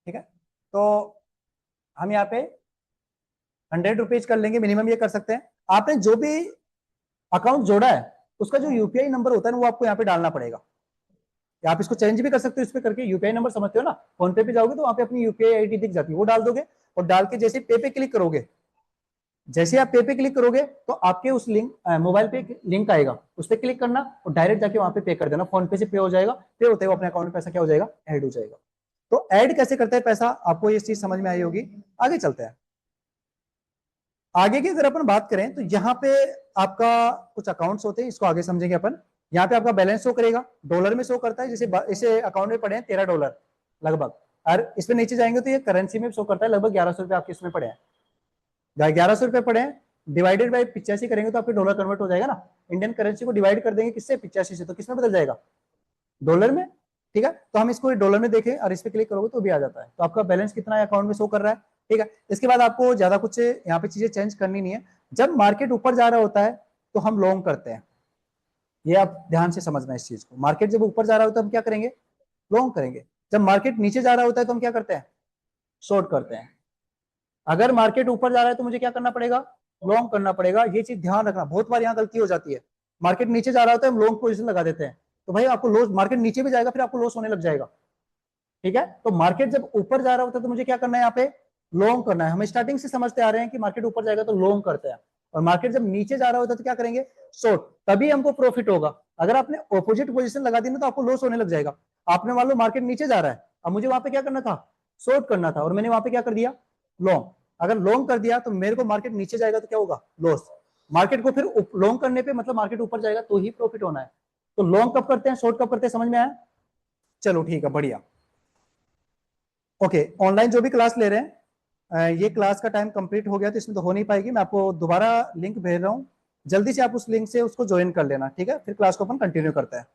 ठीक है। तो हम यहाँ पे 100 रुपीज कर लेंगे, मिनिमम ये कर सकते हैं। आपने जो भी अकाउंट जोड़ा है उसका जो यूपीआई नंबर होता है ना वो आपको यहाँ पे डालना पड़ेगा। आप इसको चेंज भी कर सकते हो इस पे करके, यूपीआई नंबर समझते हो ना, फोन पे जाओगे तो वहां पे अपनी यूपीआई आईडी दिख जाती है, वो डाल दोगे। और डाल के जैसे पे क्लिक करोगे, जैसे आप पे क्लिक करोगे तो आपके उस लिंक मोबाइल पे लिंक आएगा, उस पर क्लिक करना और डायरेक्ट जाके वहां पे कर देना। फोन पे से पे हो जाएगा, पे होते हुए अपने अकाउंट में पैसा क्या हो जाएगा, ऐड हो जाएगा। तो ऐड कैसे करते हैं पैसा, आपको ये चीज समझ में आई होगी। आगे चलते हैं। आगे की अगर अपन बात करें तो यहाँ पे आपका कुछ अकाउंट्स होते हैं, इसको आगे समझेंगे अपन। यहाँ पे आपका बैलेंस शो करेगा, डॉलर में शो करता है, जैसे इसे अकाउंट में पड़े हैं $13 लगभग, और इस पे नीचे जाएंगे तो ये करेंसी में शो करता है, लगभग 1100 रुपए आपके इसमें पड़े हैं। 1100 रुपए पड़े हैं, डिवाइडेड बाई 85 करेंगे तो आपके डॉलर कन्वर्ट हो जाएगा ना। इंडियन करेंसी को डिवाइड कर देंगे किससे, 85 से, तो किसमें बदल जाएगा, डॉलर में, ठीक है। तो हम इसको डॉलर में देखें और इस पे क्लिक करोगे तो भी आ जाता है। तो आपका बैलेंस कितना है अकाउंट में शो कर रहा है, ठीक है। इसके बाद आपको ज्यादा कुछ यहाँ पे चीजें चेंज करनी नहीं है। जब मार्केट ऊपर जा रहा होता है तो हम लॉन्ग करते हैं, ये आप ध्यान से समझना इस चीज को। मार्केट जब ऊपर जा रहा होता है हम क्या करेंगे, लॉन्ग करेंगे। जब मार्केट नीचे जा रहा होता है तो हम क्या करते हैं, शॉर्ट करते हैं। अगर मार्केट ऊपर जा रहा है तो मुझे क्या करना पड़ेगा, लॉन्ग करना पड़ेगा। ये चीज ध्यान रखना, बहुत बार यहाँ गलती हो जाती है। मार्केट नीचे जा रहा होता है हम लॉन्ग पोजीशन लगा देते हैं, तो भाई आपको लॉस, मार्केट नीचे भी जाएगा फिर आपको लॉस होने लग जाएगा। ठीक है। तो मार्केट जब ऊपर जा रहा होता है तो मुझे क्या करना है, यहाँ पे लॉन्ग करना है। हम स्टार्टिंग से समझते आ रहे हैं कि मार्केट ऊपर जाएगा तो लॉन्ग करते हैं, और मार्केट जब नीचे जा रहा होता है तो क्या करेंगे, शॉर्ट। तभी हमको प्रॉफिट होगा। अगर आपने ऑपोजिट पोजीशन लगा दी ना तो आपको लॉस होने लग जाएगा। आपने मान लो मार्केट नीचे जा रहा है, अब मुझे वहां पे क्या करना था, शॉर्ट करना था, और मैंने वहां पे क्या कर दिया, लॉन्ग। अगर लॉन्ग कर दिया तो मेरे को मार्केट नीचे जाएगा तो क्या होगा, लॉस। मार्केट को फिर लॉन्ग करने पे मतलब मार्केट ऊपर जाएगा तो ही प्रॉफिट होना है। तो लॉन्ग कब करते हैं, शॉर्ट कब करते हैं, समझ में आया? चलो ठीक है, बढ़िया। ओके, ऑनलाइन जो भी क्लास ले रहे हैं, ये क्लास का टाइम कंप्लीट हो गया तो इसमें तो हो नहीं पाएगी। मैं आपको दोबारा लिंक भेज रहा हूँ, जल्दी से आप उस लिंक से उसको ज्वाइन कर लेना, ठीक है। फिर क्लास को अपन कंटिन्यू करते हैं।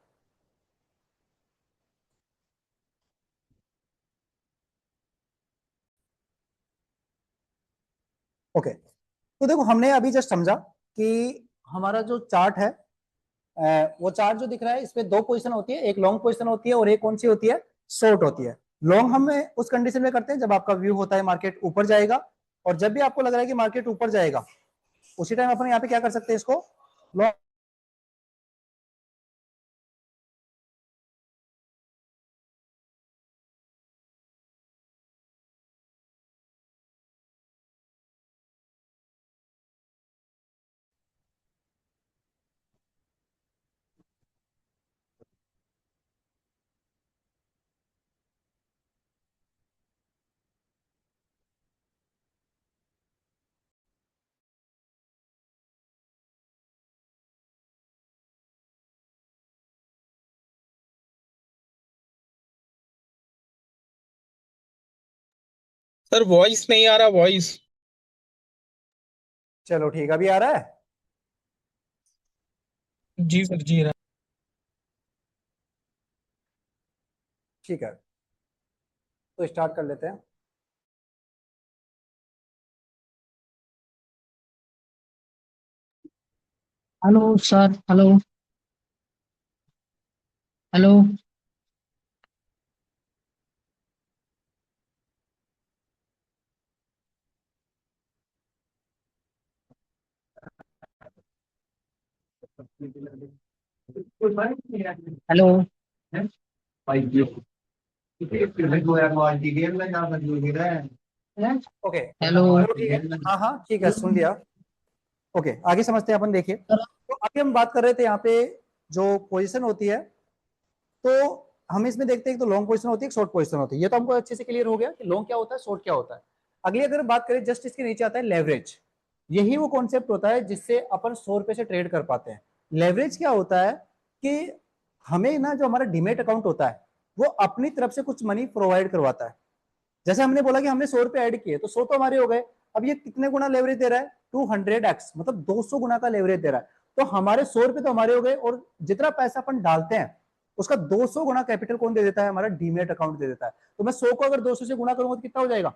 ओके, तो देखो हमने अभी जस्ट समझा कि हमारा जो चार्ट है, वो चार्ट जो दिख रहा है इसमें दो पोजीशन होती है, एक लॉन्ग पोजीशन होती है और एक कौन सी होती है, शॉर्ट होती है। लॉन्ग हम उस कंडीशन में करते हैं जब आपका व्यू होता है मार्केट ऊपर जाएगा, और जब भी आपको लग रहा है कि मार्केट ऊपर जाएगा उसी टाइम अपन यहाँ पे क्या कर सकते हैं, इसको लॉन्ग। सर वॉइस नहीं आ रहा, वॉइस। चलो ठीक है, अभी आ रहा है। जी सर, जी रहा। ठीक है, तो स्टार्ट कर लेते हैं। Hello sir, hello hello. Hello okay, hello चलो ठीक है, हाँ हाँ ठीक है, सुन लिया। ओके, आगे समझते हैं अपन। देखिए, तो अभी हम बात कर रहे थे यहाँ पे जो पोजीशन होती है, तो हम इसमें देखते हैं कि तो लॉन्ग पोजीशन होती है, शॉर्ट पोजीशन होती है। ये तो हमको अच्छे से क्लियर हो गया कि लॉन्ग क्या होता है, शॉर्ट क्या होता है। अगली अगर बात करें, जस्ट इसके नीचे आता है लेवरेज। यही वो कॉन्सेप्ट होता है जिससे अपन 100 रुपए से ट्रेड कर पाते हैं। लेवरेज क्या होता है कि हमें ना जो हमारा डीमेट अकाउंट होता है वो अपनी तरफ से कुछ मनी प्रोवाइड करवाता है। जैसे हमने बोला कि हमने 100 रुपए ऐड किए तो 100 तो हमारे हो गए। अब ये कितने गुना लेवरेज दे रहा है, 200x, मतलब 200 गुना का लेवरेज दे रहा है। तो हमारे 100 रुपए तो हमारे हो गए, और जितना पैसा अपन डालते हैं उसका 200 गुना कैपिटल कौन दे देता है, हमारा डीमेट अकाउंट दे देता है। तो मैं 100 को अगर 200 से गुना करूंगा तो कितना हो जाएगा,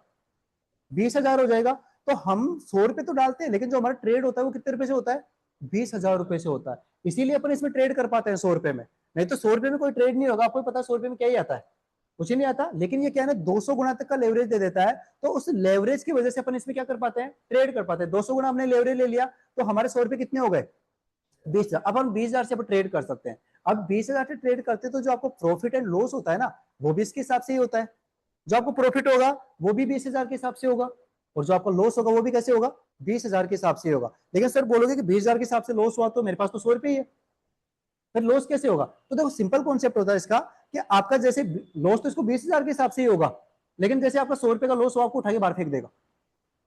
20,000 हो जाएगा। तो हम 100 रुपए तो डालते हैं, लेकिन जो हमारा ट्रेड होता है वो कितने रुपए से होता है, 20,000 रुपए से होता है। इसीलिए अपन इसमें ट्रेड कर पाते हैं 100 रुपए में। नहीं तो 100 रुपए में कोई ट्रेड नहीं होगा। आपको पता है 100 रुपए में क्या ही आता है, कुछ ही नहीं आता। लेकिन ये क्या है ना, 200 गुना तक का लेवरेज दे देता है। तो उस लेवरेज की वजह से अपन इसमें क्या कर पाते हैं, ट्रेड कर पाते हैं। 200 गुना हमने लेवरेज ले लिया तो हमारे 100 रुपए कितने हो गए, 20,000। अब हम 20,000 से ट्रेड कर सकते हैं। अब 20,000 से ट्रेड करते तो जो आपको प्रॉफिट एंड लॉस होता है ना, वो भी इसके हिसाब से ही होता है। जो आपको प्रॉफिट होगा वो भी 20,000 के हिसाब से होगा, और जो आपका लॉस होगा वो भी कैसे होगा, 20,000 के हिसाब से होगा। लेकिन सर बोलोगे कि 20,000 के हिसाब से लॉस हुआ तो मेरे पास तो 100 रुपए ही है, फिर लॉस कैसे होगा? तो देखो सिंपल कॉन्सेप्ट होता है इसका कि आपका जैसे लॉस तो इसको 20,000 के हिसाब से ही होगा, लेकिन जैसे आपका 100 रुपए का लॉस हुआ आपको उठा के बाहर फेंक देगा।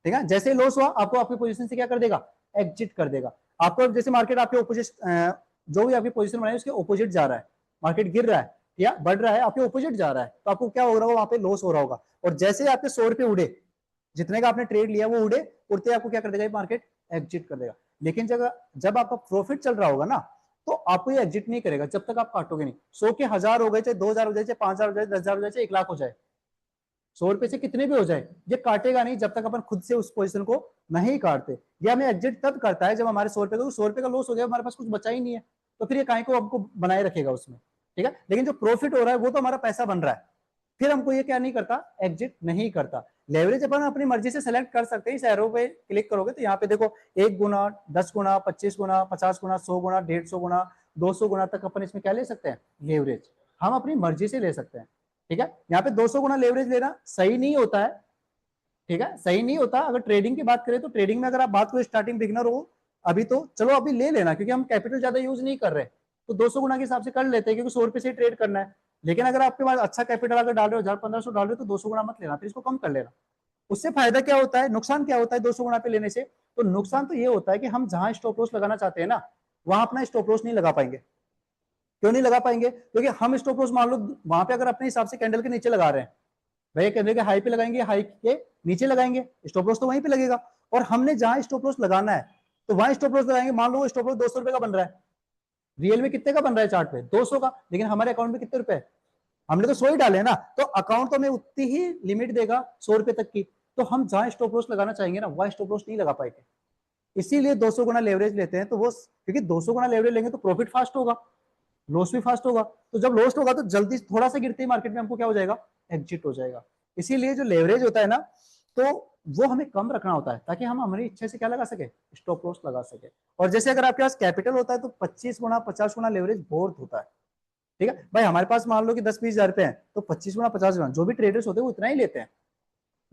ठीक है, जैसे लॉस हुआ आपको आपकी पोजीशन से क्या कर देगा, एग्जिट कर देगा। आपको जैसे मार्केट आपके ओपोजिट, जो भी आपकी पोजीशन बनाई उसके ओपोजिट जा रहा है, मार्केट गिर रहा है या बढ़ रहा है, आपके ओपोजिट जा रहा है, तो आपको क्या हो रहा होगा, वहां पे लॉस हो रहा होगा। और जैसे आपके 100 रुपए उड़े, जितने का आपने ट्रेड लिया वो उड़े, उड़ते आपको क्या कर देगा, मार्केट एग्जिट कर देगा। लेकिन जब आपका प्रॉफिट चल रहा होगा ना, तो आपको ये एग्जिट नहीं करेगा जब तक आप काटोगे नहीं। 100 के 1,000 हो गए, चाहे 2,000 हो जाए, चाहे 5,000 हो जाए, 10,000 हो जाए, चाहे 1,00,000 हो जाए, 100 रुपए से कितने भी हो जाए, ये काटेगा नहीं जब तक अपन खुद से उस पोजीशन को नहीं काटते। ये हमें एग्जिट तब करता है जब हमारे 100 रुपए का 100 रुपए का लॉस हो गया, हमारे पास कुछ बचा ही नहीं है, तो फिर ये काहे को हमको बनाए रखेगा उसमें। ठीक है, लेकिन जो प्रॉफिट हो रहा है वो तो हमारा पैसा बन रहा है, फिर हमको ये क्या नहीं करता, एग्जिट नहीं करता। लेवरेज अपन अपनी मर्जी से सेलेक्ट कर सकते हैं। इस एरो पे क्लिक करोगे तो यहाँ पे देखो 1 गुना, 10 गुना, 25 गुना, 50 गुना, 100 गुना, 150 गुना, 200 गुना तक अपन इसमें क्या ले सकते हैं, लेवरेज हम अपनी मर्जी से ले सकते हैं। ठीक है, यहाँ पे 200 गुना लेवरेज लेना सही नहीं होता है, ठीक है, सही नहीं होता। अगर ट्रेडिंग की बात करें तो ट्रेडिंग में अगर आप बात करो स्टार्टिंग बिगनर हो अभी, तो चलो अभी ले लेना, क्योंकि हम कैपिटल ज्यादा यूज नहीं कर रहे, तो 200 गुना के हिसाब से कर लेते हैं, क्योंकि 100 रुपए से ट्रेड करना है। लेकिन अगर आपके पास अच्छा कैपिटल अगर डाल रहे हो, 1000-1500 डाल रहे हो, तो 200 गुना मत लेना, फिर इसको कम कर लेना। उससे फायदा क्या होता है, नुकसान क्या होता है 200 गुना पे लेने से? तो नुकसान तो ये होता है कि हम जहां स्टॉप लॉस लगाना चाहते हैं ना, वहां अपना स्टॉप लॉस नहीं लगा पाएंगे। क्यों नहीं लगा पाएंगे? क्योंकि हम स्टॉप लॉस मान लो वहां पे अगर अपने हिसाब से कैंडल के नीचे लगा रहे हैं, भैया कैंडल के हाई पे लगाएंगे, हाई के नीचे लगाएंगे, स्टॉप लॉस तो वहीं पे लगेगा। और हमने जहां स्टॉप लॉस लगाना है तो वहां स्टॉप लॉस लगाएंगे। मान लो स्टॉप लॉस 200 रुपए का बन रहा है, रियल में कितने का बन रहा है चार्ट पे? 200 का, लेकिन हमारे अकाउंट में कितने रुपए? हमने तो 100 ही डाले ना, तो अकाउंट तो हमें उतनी ही लिमिट देगा 100 रुपए तक की। तो हम जहां स्टॉप लॉस लगाना चाहेंगे ना, वहां स्टॉप लॉस नहीं लगा पाएंगे। इसीलिए 200 गुना लेवरेज लेते हैं, तो वो क्योंकि 200 गुना लेवरेज लेंगे तो प्रॉफिट फास्ट होगा, लॉस भी फास्ट होगा। तो जब लॉस होगा तो जल्दी थोड़ा सा गिरते ही मार्केट में हमको क्या हो जाएगा, एग्जिट हो जाएगा। इसीलिए जो लेवरेज होता है ना, तो वो हमें कम रखना होता है, ताकि हम हमारी इच्छा से क्या लगा सके, स्टॉप लॉस लगा सके। और जैसे अगर आपके पास कैपिटल होता है तो 25 गुना 50 गुना लेवरेज बहुत होता है, ठीक है भाई। हमारे पास मान लो कि 10-20 हजार रुपए हैं, तो 25 गुना 50 गुना जो भी ट्रेडर्स होते हैं वो इतना ही लेते हैं,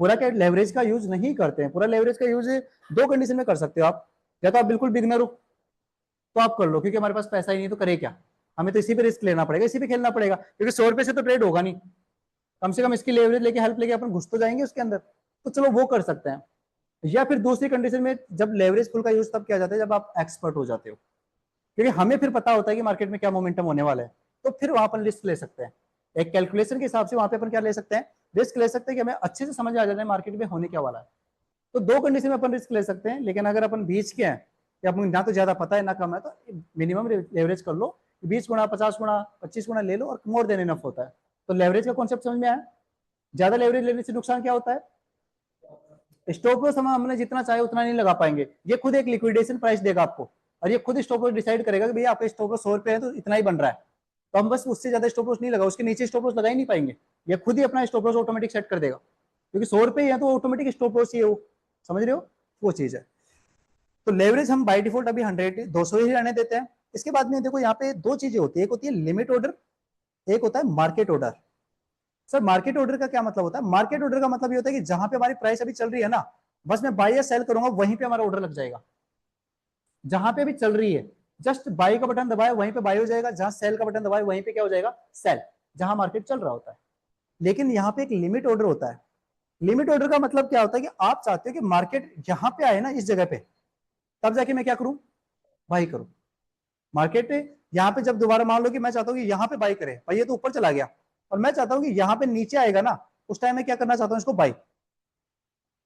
पूरा क्या लेवरेज का यूज नहीं करते हैं। पूरा लेवरेज का यूज दो कंडीशन में कर सकते हो आप, या तो आप बिल्कुल बिगनर हो तो आप कर लो, क्योंकि हमारे पास पैसा ही नहीं तो करे क्या, हमें तो इसी पे रिस्क लेना पड़ेगा, इसी पे खेलना पड़ेगा, क्योंकि 100 रुपए से तो ट्रेड होगा नहीं। कम से कम इसकी लेवरेज लेके, हेल्प लेके अपन घुस तो जाएंगे उसके अंदर, तो चलो वो कर सकते हैं। या फिर दूसरी कंडीशन में जब लेवरेज फुल का यूज तब किया जाता है जब आप एक्सपर्ट हो जाते हो, क्योंकि हमें फिर पता होता है कि मार्केट में क्या मोमेंटम होने वाला है, तो फिर वहां अपन रिस्क ले सकते हैं। एक कैलकुलेशन के हिसाब से वहां पे अपन क्या ले सकते हैं, रिस्क ले सकते हैं, कि हमें अच्छे से समझ आ जाना है मार्केट में होने क्या वाला है। तो दो कंडीशन में अपन रिस्क ले सकते हैं। लेकिन अगर अपन बीच के हैं कि अपन ना तो ज्यादा पता है ना कम है, तो मिनिमम लेवरेज कर लो, 20 गुना 50 गुना 25 गुना ले लो, और मोर देन इनफ होता है। तो लेवरेज का कॉन्सेप्ट समझ में आया? ज्यादा लेवरेज लेने से नुकसान क्या होता है, स्टॉप लॉस हमने जितना चाहे उतना नहीं लगा पाएंगे, ये खुद एक लिक्विडेशन प्राइस देगा आपको, और ये खुद स्टॉप लॉस डिसाइड करेगा कि भैया आपका स्टॉप लॉस 100 रुपए है तो इतना ही बन रहा है, तो हम बस उससे ज्यादा स्टॉप लॉस नहीं लगा, उसके नीचे स्टॉप लॉस लगा ही नहीं पाएंगे। ये खुद ही अपना स्टॉप लॉस ऑटोमेटिक सेट कर देगा, क्योंकि 100 रुपए है तो ऑटोमेटिक स्टॉप लॉस ही है वो, समझ रहे हो, वो चीज है। तो लेवरेज हम बाय डिफॉल्ट अभी 100 200 ही रहने देते हैं। इसके बाद में देखो यहाँ पे दो चीजें होती है, एक होती है लिमिट ऑर्डर, एक होता है market order. Sir market order का क्या मतलब होता है? मार्केट ऑर्डर का मतलब ये होता है कि जहां पे हमारी प्राइस अभी चल रही है ना, बस मैं बाय या सेल करूंगा, वहीं पे हमारा ऑर्डर लग जाएगा। जहां पे अभी चल रही है जस्ट बाय का बटन दबाया वहीं पे बाय हो जाएगा, जहां सेल का बटन दबाया वहीं पे क्या हो जाएगा, सेल, जहां मार्केट चल रहा होता है। लेकिन यहाँ पे एक लिमिट ऑर्डर होता है। लिमिट ऑर्डर का मतलब क्या होता है कि आप चाहते हो कि मार्केट यहां पे आए ना, इस जगह पे, तब जाके मैं क्या करूं, बाई करूं। मार्केट यहाँ पे जब दोबारा मान लो कि मैं चाहता हूँ कि यहाँ पे बाई करे, भाई ये तो ऊपर चला गया, और मैं चाहता हूँ कि यहाँ पे नीचे आएगा ना, उस टाइम में क्या करना चाहता हूँ, इसको बाई,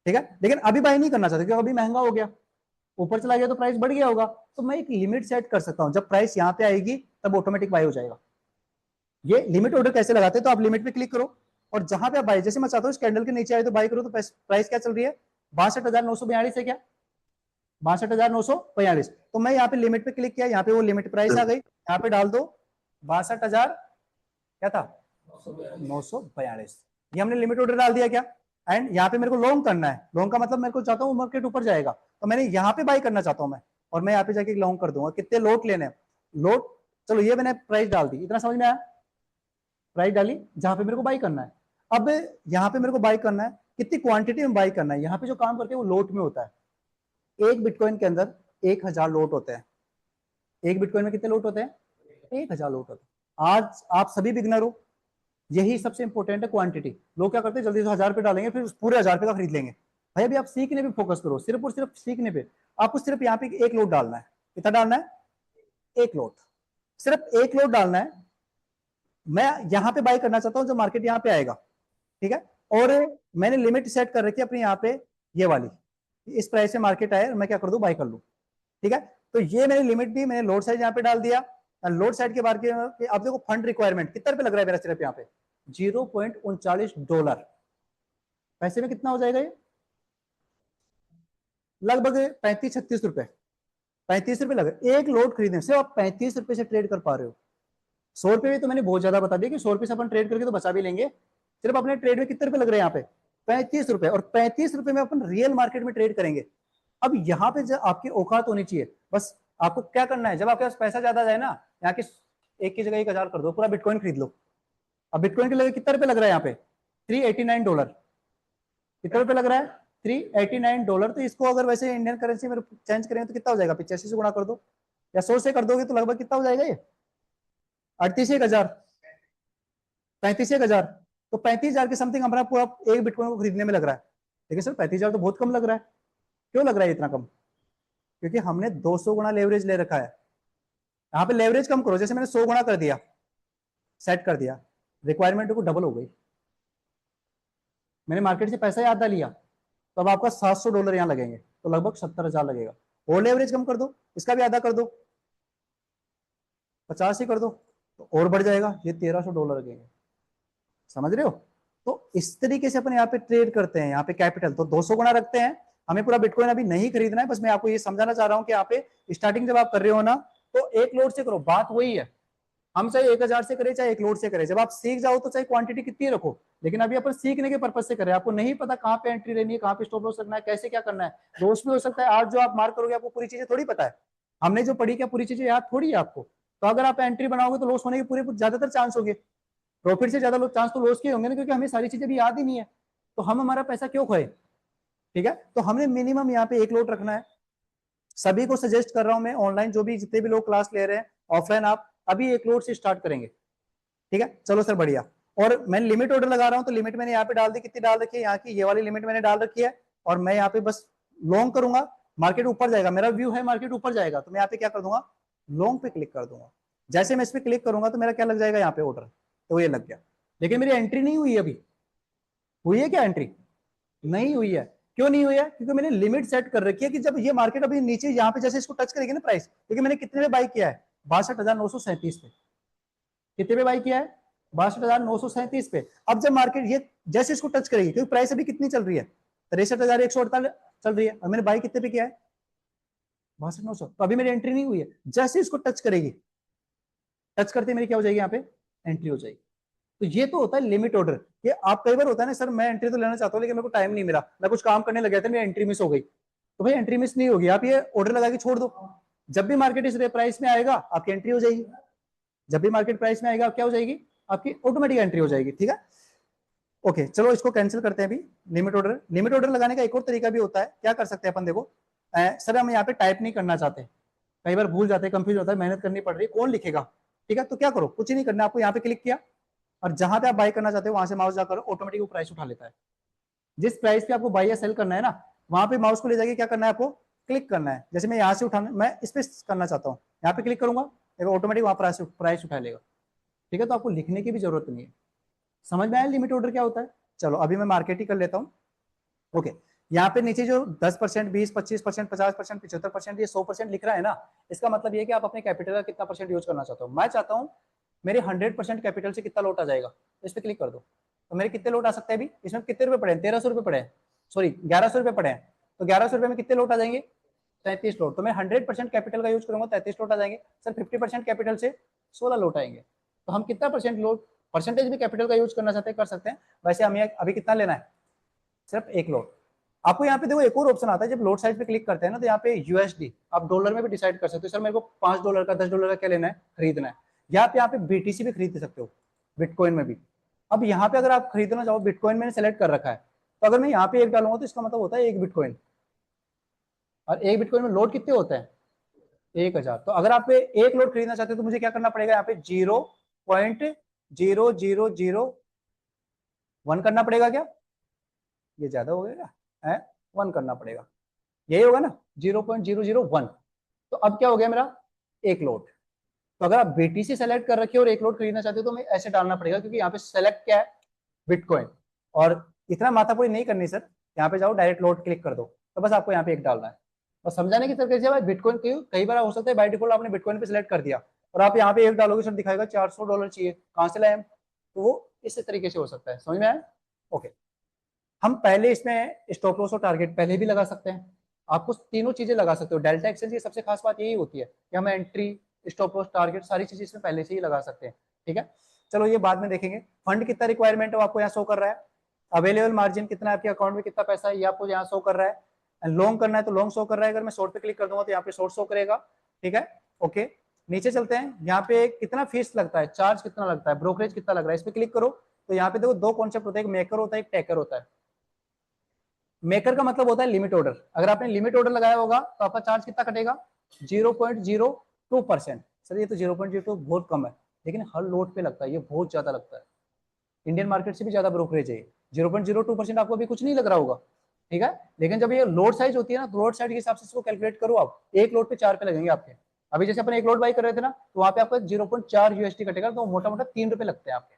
ठीक है। लेकिन अभी बाई नहीं करना चाहता क्योंकि अभी महंगा हो गया, ऊपर चला गया तो प्राइस बढ़ गया होगा, तो मैं एक लिमिट सेट कर सकता हूँ, जब प्राइस यहाँ पे आएगी तब ऑटोमेटिक बाई हो जाएगा। ये लिमिट ऑर्डर कैसे लगाते हैं, तो आप लिमिट पे क्लिक करो, और जहां पे आप बाई, जैसे मैं चाहता हूँ इस कैंडल के नीचे आए तो बाई करो, तो प्राइस क्या चल रही है, 62,942 है क्या, 62,942। तो मैं यहाँ पे लिमिट पे क्लिक किया, यहाँ पे वो लिमिट प्राइस आ गई, यहाँ पे डाल दो 62,000 क्या था, 942। ये हमने लिमिट ऑर्डर डाल दिया क्या। एंड यहाँ पे मेरे को लॉन्ग करना है, लॉन्ग का मतलब मेरे को चाहता हूँ मार्केट ऊपर जाएगा, तो मैंने यहाँ पे बाई करना चाहता हूँ मैं, और मैं यहाँ पे जाके लॉन्ग कर दूंगा। कितने लोट लेने, लोट, चलो ये मैंने प्राइस डाल दी, इतना समझ में आया, प्राइस डाली जहां पे मेरे को बाई करना है। अब यहाँ पे मेरे को बाई करना है, कितनी क्वांटिटी में बाई करना है, यहाँ पे जो काम करते हैं वो लोट में होता है। एक बिटकॉइन के अंदर 1000 लोट होते हैं। एक बिटकॉइन में कितने लोट होते हैं, 1000 लोट होते हैं। आज आप सभी बिगनर हो, यही सबसे इंपॉर्टेंट है क्वांटिटी। लोग क्या करते हैं, जल्दी से 1000 रुपए डालेंगे, फिर पूरे 1000 रुपए का खरीद लेंगे। भाई अभी आप सीखने पे फोकस करो, सिर्फ और सिर्फ सीखने पे। आपको सिर्फ यहाँ पे एक लोट डालना है, कितना डालना है, एक लोट, सिर्फ एक लोट डालना है। मैं यहाँ पे बाई करना चाहता हूँ जब मार्केट यहाँ पे आएगा, ठीक है। और मैंने लिमिट सेट कर रखी है अपनी यहाँ पे, ये वाली, इस प्राइस से मार्केट आए मैं क्या कर दूं, बाई कर लूं, ठीक है। तो ये मैंने लिमिट दी, मैंने लोड साइज यहाँ पे डाल दिया। लोड साइड के बाद अब देखो फंड रिक्वायरमेंट कितना रुपए लग रहा है मेरा सिर्फ यहाँ पे, $0.39। पैसे में कितना हो जाएगा ये, लगभग 35-36 रुपए, 35 रुपए लग रहे एक लोड खरीदने से। आप 35 रुपए से ट्रेड कर पा रहे हो। 100 रुपए भी तो मैंने बहुत ज्यादा बता दिया कि 100 रुपए से अपन ट्रेड करके तो बचा भी लेंगे। सिर्फ अपने ट्रेड में कितने रुपए लग रहे हैं यहाँ पे, 35 रुपए, और 35 रुपए में अपन रियल मार्केट में ट्रेड करेंगे। अब यहाँ पे जब आपकी औकात होनी चाहिए, बस आपको क्या करना है, जब आपके पास पैसा ज्यादा जाए ना, यहाँ के एक की जगह 1000 कर दो, पूरा बिटकॉइन खरीद लो। अब बिटकॉइन के लिए कितना रुपए लग रहा है यहाँ पे, $389। कितना रुपए लग रहा है, $389। तो इसको अगर वैसे इंडियन करेंसी में चेंज करेंगे तो कितना हो जाएगा, 85 से गुणा कर दो या 100 से कर दोगे तो लगभग कितना हो जाएगा ये, 38,000, 35,000। तो 35,000 के समथिंग हमारा पूरा एक बिटकॉइन को खरीदने में लग रहा है। लेकिन सर 35,000 तो बहुत कम लग रहा है, क्यों लग रहा है इतना कम, क्योंकि हमने 200 गुना लेवरेज ले रखा है। यहाँ पे लेवरेज कम करो, जैसे मैंने 100 गुना कर दिया, सेट कर दिया, रिक्वायरमेंट को डबल हो गई, मैंने मार्केट से पैसा आधा लिया, तो अब आपका $700 यहाँ लगेंगे, तो लगभग 70,000 लगेगा। और लेवरेज कम कर दो, इसका भी आधा कर दो, 50 ही कर दो, तो और बढ़ जाएगा, ये $1,300 लगेंगे। समझ रहे हो? तो इस तरीके से अपन यहाँ पे ट्रेड करते हैं। यहाँ पे कैपिटल तो 200 गुना रखते हैं। हमें पूरा बिटकॉइन अभी नहीं खरीदना है, बस मैं आपको ये समझाना चाह रहा हूँ कि यहाँ पे स्टार्टिंग जब आप कर रहे हो ना, तो एक लोड से करो, बात वही है। हम चाहे 1,000 से करें चाहे एक लोड से करें, जब आप सीख जाओ तो चाहे क्वांटिटी कितनी रखो, लेकिन अभी अपन सीखने के पर्पज से करें। आपको नहीं पता कहाँ पे एंट्री लेनी है, कहाँ पे स्टॉप लॉस रखना है, कैसे क्या करना है, लॉस भी हो सकता है। आज जो आप मार्क करोगे आपको पूरी चीजें थोड़ी पता है, हमने जो पढ़ी क्या पूरी चीजें याद थोड़ी है आपको। तो अगर आप एंट्री बनाओगे तो लॉस होने के पूरे ज्यादातर चांस होंगे, प्रॉफिट से ज्यादा चांस तो लॉस के होंगे ना, क्योंकि हमें सारी चीजें भी याद ही नहीं है, तो हम हमारा पैसा क्यों खोए। ठीक है, तो हमने मिनिमम यहाँ पे एक लोड रखना है। सभी को सजेस्ट कर रहा हूं मैं, ऑनलाइन जो भी जितने भी लोग क्लास ले रहे हैं, ऑफलाइन आप अभी एक लोड से स्टार्ट करेंगे। ठीक है, चलो सर बढ़िया। और मैंने लिमिट ऑर्डर लगा रहा हूं, तो लिमिट मैंने यहाँ पे डाल दी, कितनी डाल रखी है, यहाँ की ये वाली लिमिट मैंने डाल रखी है। और मैं यहाँ पे बस लॉन्ग करूंगा, मार्केट ऊपर जाएगा, मेरा व्यू है मार्केट ऊपर जाएगा, तो मैं यहाँ पे क्या कर दूंगा, लॉन्ग पे क्लिक कर दूंगा। जैसे मैं इस पे क्लिक करूंगा तो मेरा क्या लग जाएगा यहाँ पे ऑर्डर, तो ये लग गया। लेकिन मेरी एंट्री नहीं हुई, अभी हुई है क्या एंट्री, नहीं हुई है। क्यों नहीं हुई है, क्योंकि मैंने लिमिट सेट कर रखी है कि जब ये मार्केट अभी नीचे यहाँ पे जैसे इसको टच करेगी ना प्राइस, क्योंकि मैंने कितने पे बाई किया है, 62,937 पे, कितने पे बाई किया है, 62,937 पे। अब जब मार्केट ये जैसे इसको टच करेगी, क्योंकि प्राइस अभी कितनी चल रही है, 63,148 चल रही है, और मैंने बाई कितने पे किया है, 62,900, तो अभी मेरी एंट्री नहीं हुई है। जैसे इसको टच करेगी, टच करते मेरी क्या हो जाएगी, यहाँ पे एंट्री हो जाएगी। तो ये तो होता है लिमिट ऑर्डर, कि आप कई बार होता है ना, सर मैं एंट्री तो लेना चाहता हूँ लेकिन मेरे को टाइम नहीं मिला, मैं कुछ काम करने लग गया था, मेरी एंट्री मिस हो गई। तो भाई एंट्री मिस नहीं होगी, आप ये ऑर्डर लगा के छोड़ दो, जब भी मार्केट इस प्राइस में आएगा आपकी एंट्री हो जाएगी। जब भी मार्केट प्राइस में आएगा क्या हो जाएगी, आपकी ऑटोमेटिक एंट्री हो जाएगी। ठीक है, ओके चलो इसको कैंसिल करते हैं अभी। लिमिट ऑर्डर, लिमिट ऑर्डर लगाने का एक और तरीका भी होता है, क्या कर सकते हैं अपन, देखो सर हम यहाँ पे टाइप नहीं करना चाहते, कई बार भूल जाते हैं, कंफ्यूज होता है, मेहनत करनी पड़ रही है, कौन लिखेगा। ठीक है, तो क्या करो, कुछ ही नहीं करना, आपको यहाँ पे क्लिक किया और जहां पे आप बाय करना चाहते हो वहां से माउस जाकर ऑटोमेटिक वो प्राइस उठा लेता है। जिस प्राइस पे आपको बाय या सेल करना है ना, वहां पे माउस को ले जाके क्या करना है, आपको क्लिक करना है। जैसे मैं यहाँ से उठाना, मैं इस पे करना चाहता हूँ, यहाँ पे क्लिक करूंगा, ऑटोमेटिक वहां प्राइस उठा लेगा। ठीक है, तो आपको लिखने की भी जरूरत नहीं है। समझ में आया लिमिट ऑर्डर क्या होता है। चलो अभी मैं मार्केट ही कर लेता हूँ। ओके, यहाँ पे नीचे जो 10%, 20%, 25%, 50%, 75%, ये 100% लिख रहा है ना, इसका मतलब ये है कि आप अपने कैपिटल का कितना परसेंट यूज करना चाहते हो। मैं चाहता हूँ मेरे 100% कैपिटल से कितना लौट आ जाएगा, इस पे क्लिक कर दो, तो मेरे कितने लौट आ सकते हैं। अभी इसमें कितने रुपए पड़े हैं, 1,300 रुपए पड़े हैं, सॉरी 1,100 रुपए पड़े हैं, तो 1,100 रुपए में कितने लौट आ जाएंगे, 33 लौट। तो मैं 100% कैपिटल का यूज करूंगा, 33 लौट आ जाएंगे। सर 50% कैपिटल से 16 लौट आएंगे। तो हम कितना परसेंट लौट, परसेंटेज भी कैपिटल का यूज करना चाहते हैं, कर सकते हैं। वैसे हमें अभी कितना लेना है, सिर्फ एक लौट। आपको यहाँ पे देखो एक और ऑप्शन आता है, जब लोड साइड पे क्लिक करते हैं ना, तो यहाँ पे यूएसडी आप डॉलर में भी डिसाइड कर सकते हो, सर मेरे को $5 का $10 का क्या लेना है, खरीदना है। या पे यहाँ पे बीटीसी भी खरीद सकते हो, बिटकॉइन में भी। अब यहाँ पे अगर आप खरीदना चाहो, बिटकॉइन मैंने सेलेक्ट कर रखा है, तो अगर मैं यहाँ पे एक डालूंगा तो इसका मतलब होता है एक बिटकॉइन, और एक बिटकॉइन में लोड कितने होते हैं, 1,000। तो अगर आप एक लोड खरीदना चाहते हो तो मुझे क्या करना पड़ेगा, यहाँ पे 0.0001 करना पड़ेगा। क्या ये ज्यादा हो गया, 1 करना पड़ेगा, यही होगा ना, 0.001। तो अब क्या हो गया मेरा, एक लोड। तो अगर आप बीटीसी सेलेक्ट कर रखिए और एक लोड खरीदना चाहते हो तो मैं ऐसे डालना पड़ेगा, क्योंकि यहाँ पे सेलेक्ट क्या है, बिटकॉइन। और इतना माथापूरी नहीं करनी सर, यहाँ पे जाओ डायरेक्ट लोड क्लिक कर दो, तो बस आपको यहाँ पे एक डालना है। और समझाने की तरीके से बिटकॉइन कई बार हो सकता है बाय डिफॉल्ट आपने बिटकॉइन पे सिलेक्ट कर दिया और आप यहाँ पे एक डालोगे, सर दिखाएगा $400 चाहिए, कहाँ से लाए हम, तो वो इस तरीके से हो सकता है। समझ में आया, ओके। हम पहले इसमें स्टॉप लॉस और टारगेट पहले भी लगा सकते हैं, आपको तीनों चीजें लगा सकते हो। डेल्टा एक्सचेंज की सबसे खास बात यही होती है कि हम एंट्री, स्टॉप लॉस, टारगेट सारी चीजें इसमें पहले से ही लगा सकते हैं। ठीक है, चलो ये बाद में देखेंगे। फंड कितना रिक्वायरमेंट है आपको यहाँ शो कर रहा है, अवेलेबल मार्जिन कितना है, आपके अकाउंट में कितना पैसा है ये आपको यहाँ शो कर रहा है। लॉन्ग करना है तो लॉन्ग शो कर रहा है, अगर मैं शॉर्ट पे क्लिक कर दूंगा तो यहाँ पे शॉर्ट शो करेगा। ठीक है, ओके। नीचे चलते हैं, यहाँ पे कितना फीस लगता है, चार्ज कितना लगता है, ब्रोकरेज कितना लग रहा है, इस पे क्लिक करो। तो यहाँ पे देखो दो कॉन्सेप्ट होता है, एक मेकर होता है, एक टेकर होता है। मेकर का मतलब होता है लिमिट ऑर्डर। अगर आपने लिमिट ऑर्डर लगाया होगा तो आपका चार्ज कितना कटेगा, 0.02%। सर ये तो 0.02 बहुत कम है, लेकिन हर लोड पे लगता है, ये बहुत ज्यादा लगता है। इंडियन मार्केट से भी ज्यादा ब्रोकरेज है। 0.02% आपको अभी कुछ नहीं लग रहा होगा, ठीक है। लेकिन जब ये लोड साइज होती है ना, तो लोड साइज के हिसाब से इसको कैलकुलेट करो आप, एक लोड पे 4 पे लगेंगे आपके। अभी जैसे अपन एक लोड बाई कर रहे थे ना, तो वहां पे आपका 0.4 USD कटेगा, तो मोटा मोटा 3 रुपए लगते हैं आपके।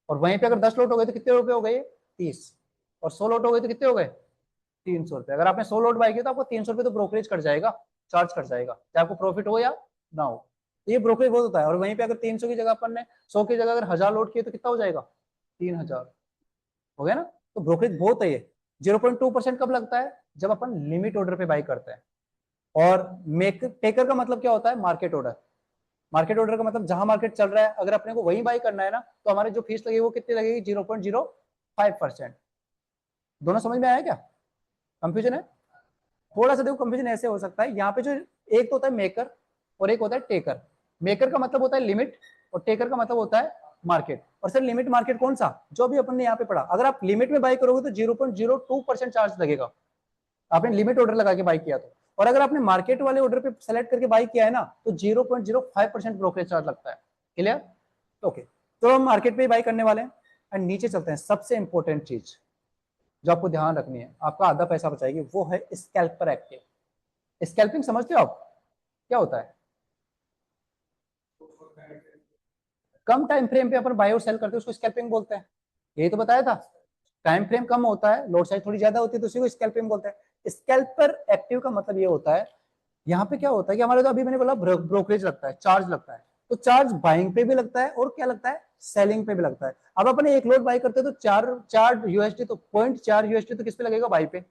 और वहीं पे अगर 10 लोड हो गए तो कितने रुपए हो गए, 30। और 100 लोड हो गए तो कितने हो गए, 300 रुपए। अगर आपने 100 लोड बाई किया तो आपको 300 रुपए तो ब्रोकरेज कट जाएगा, चार्ज कट जाएगा, चाहे आपको प्रॉफिट हो या ना हो। तो ये ब्रोकरेज बहुत होता है। और वहीं पे अगर 300 की जगह अपन ने 100 की जगह अगर 1000 लोड किए तो कितना हो जाएगा, 3000 हो गया ना। तो ब्रोकरेज बहुत है ये। 0.2% कब लगता है, जब अपन लिमिट ऑर्डर पे बाई करते हैं। और मेक टेकर का मतलब क्या होता है, मार्केट ऑर्डर। मार्केट ऑर्डर का मतलब जहां मार्केट चल रहा है, अगर अपने को वहीं बाई करना है ना, तो हमारे जो फीस लगेगी वो कितनी लगेगी, 0.05%। दोनों समझ में आया क्या, कंफ्यूजन है? थोड़ा सा देखो कंफ्यूजन ऐसे हो सकता है, यहाँ पे जो एक तो होता है मेकर और एक होता है टेकर। मेकर का मतलब होता है लिमिट और टेकर का मतलब होता है मार्केट। और सर लिमिट मार्केट कौन सा, जो भी अपन ने यहाँ पे पढ़ा। अगर आप लिमिट में बाई करोगे तो 0.02% चार्ज लगेगा, आपने लिमिट ऑर्डर लगा के बाई किया तो। और अगर आपने मार्केट वाले ऑर्डर पे सेलेक्ट करके बाई किया है ना, तो 0.05% ब्रोकरेज चार्ज लगता है। क्लियर? ओके, तो हम मार्केट पे बाई करने वाले हैं। एंड नीचे चलते हैं, सबसे इंपॉर्टेंट चीज जो आपको ध्यान रखनी है, आपका आधा पैसा बचाएगी, वो है स्कैल्पर एक्टिव। स्कैल्पिंग समझते हो आप क्या होता है? कम टाइम फ्रेम पे अपन बाय और सेल करते हैं, उसको स्कैल्पिंग बोलते हैं। यही तो बताया था, टाइम फ्रेम कम होता है, लोड साइज थोड़ी ज्यादा होती है, तो उसी को स्कैल्पिंग बोलते हैं। स्कैल्पर एक्टिव का मतलब ये होता है, यहाँ पे क्या होता है कि हमारे तो अभी मैंने बोला ब्रोकरेज लगता है, चार्ज लगता है। तो चार्ज बाइंग पे भी लगता है और क्या लगता है, सेलिंग पे भी लगता है। अब अपन एक लोड बाई करते हैं तो 4 USD, तो 0.4 USD तो किस पे लगेगा, बाई पे।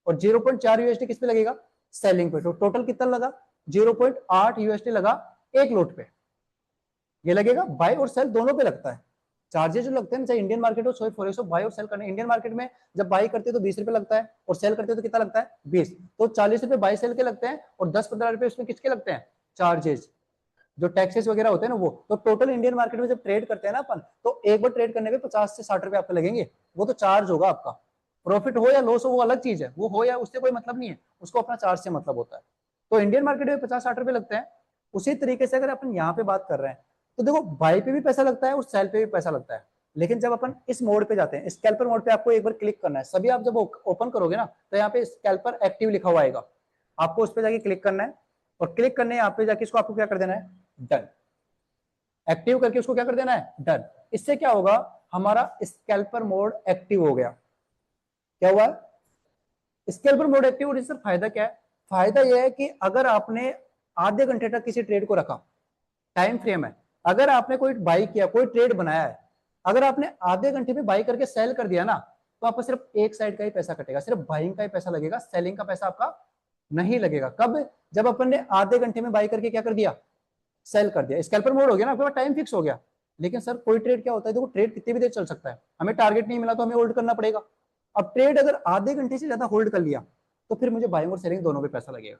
और 0.4 USD किस पे लगेगा, सेलिंग पे। तो टोटल कितना लगा, 0.8 USD लगा एक लोड पे। ये लगेगा बाय और सेल दोनों पे लगता है। चार्जेस जो लगते हैं चाहे इंडियन मार्केट हो, सो फॉरेक्स हो, बाय और सेल करने। इंडियन मार्केट में जब बाई करते हैं तो 20 रुपए लगता है, और सेल करते हैं तो कितना लगता है, 20। तो 40 रुपए बाई सेल के लगते हैं, और 10-15 रुपए उसमें किसके लगते हैं, चार्जेस, जो टैक्सेस वगैरह होते हैं ना वो। तो टोटल इंडियन मार्केट में जब ट्रेड करते हैं ना अपन, तो एक बार ट्रेड करने पे 50 से 60 रुपए आपको लगेंगे। वो तो चार्ज होगा आपका, प्रॉफिट हो या लॉस हो वो अलग चीज है, वो हो या उससे कोई मतलब नहीं है, उसको अपना चार्ज से मतलब होता है। तो इंडियन मार्केट में 50-60 रुपए लगते हैं। उसी तरीके से अगर अपन यहाँ पे बात कर रहे हैं, तो देखो बाई पे भी पैसा लगता है और सेल पे भी पैसा लगता है। लेकिन जब अपन इस मोड पे जाते हैं, स्कैल्पर मोड पे, आपको एक बार क्लिक करना है। सभी आप जब ओपन करोगे ना, तो यहाँ पे स्कैल्पर एक्टिव लिखा हुआ आएगा, आपको उस पर जाके क्लिक करना है। और क्लिक करने यहाँ पे जाके इसको आपको क्या कर देना है, डन। एक्टिव करके उसको क्या कर देना है, डन। इससे क्या होगा, हमारा स्कैल्पर मोड एक्टिव हो गया। क्या हुआ, स्कैल्पर मोड एक्टिव होने से फायदा क्या है, फायदा यह है कि अगर आपने आधे घंटे तक किसी ट्रेड को रखा, टाइम फ्रेम है, अगर आपने कोई बाई किया, कोई ट्रेड बनाया है, अगर आपने आधे घंटे में बाई करके सेल कर दिया ना, तो आपको सिर्फ एक साइड का ही पैसा कटेगा, सिर्फ बाइंग का ही पैसा लगेगा, सेलिंग का पैसा आपका नहीं लगेगा। कब, जब अपन ने आधे घंटे में बाई करके क्या कर दिया, सेल कर दिया। स्कैल्पर मोड हो गया ना, आपके पास टाइम फिक्स हो गया। लेकिन सर कोई ट्रेड क्या होता है, देखो ट्रेड कितनी भी देर चल सकता है, हमें टारगेट नहीं मिला तो हमें होल्ड करना पड़ेगा। अब ट्रेड अगर आधे घंटे से ज्यादा होल्ड कर लिया, तो फिर मुझे बाइंग और सेलिंग दोनों पे पैसा लगेगा।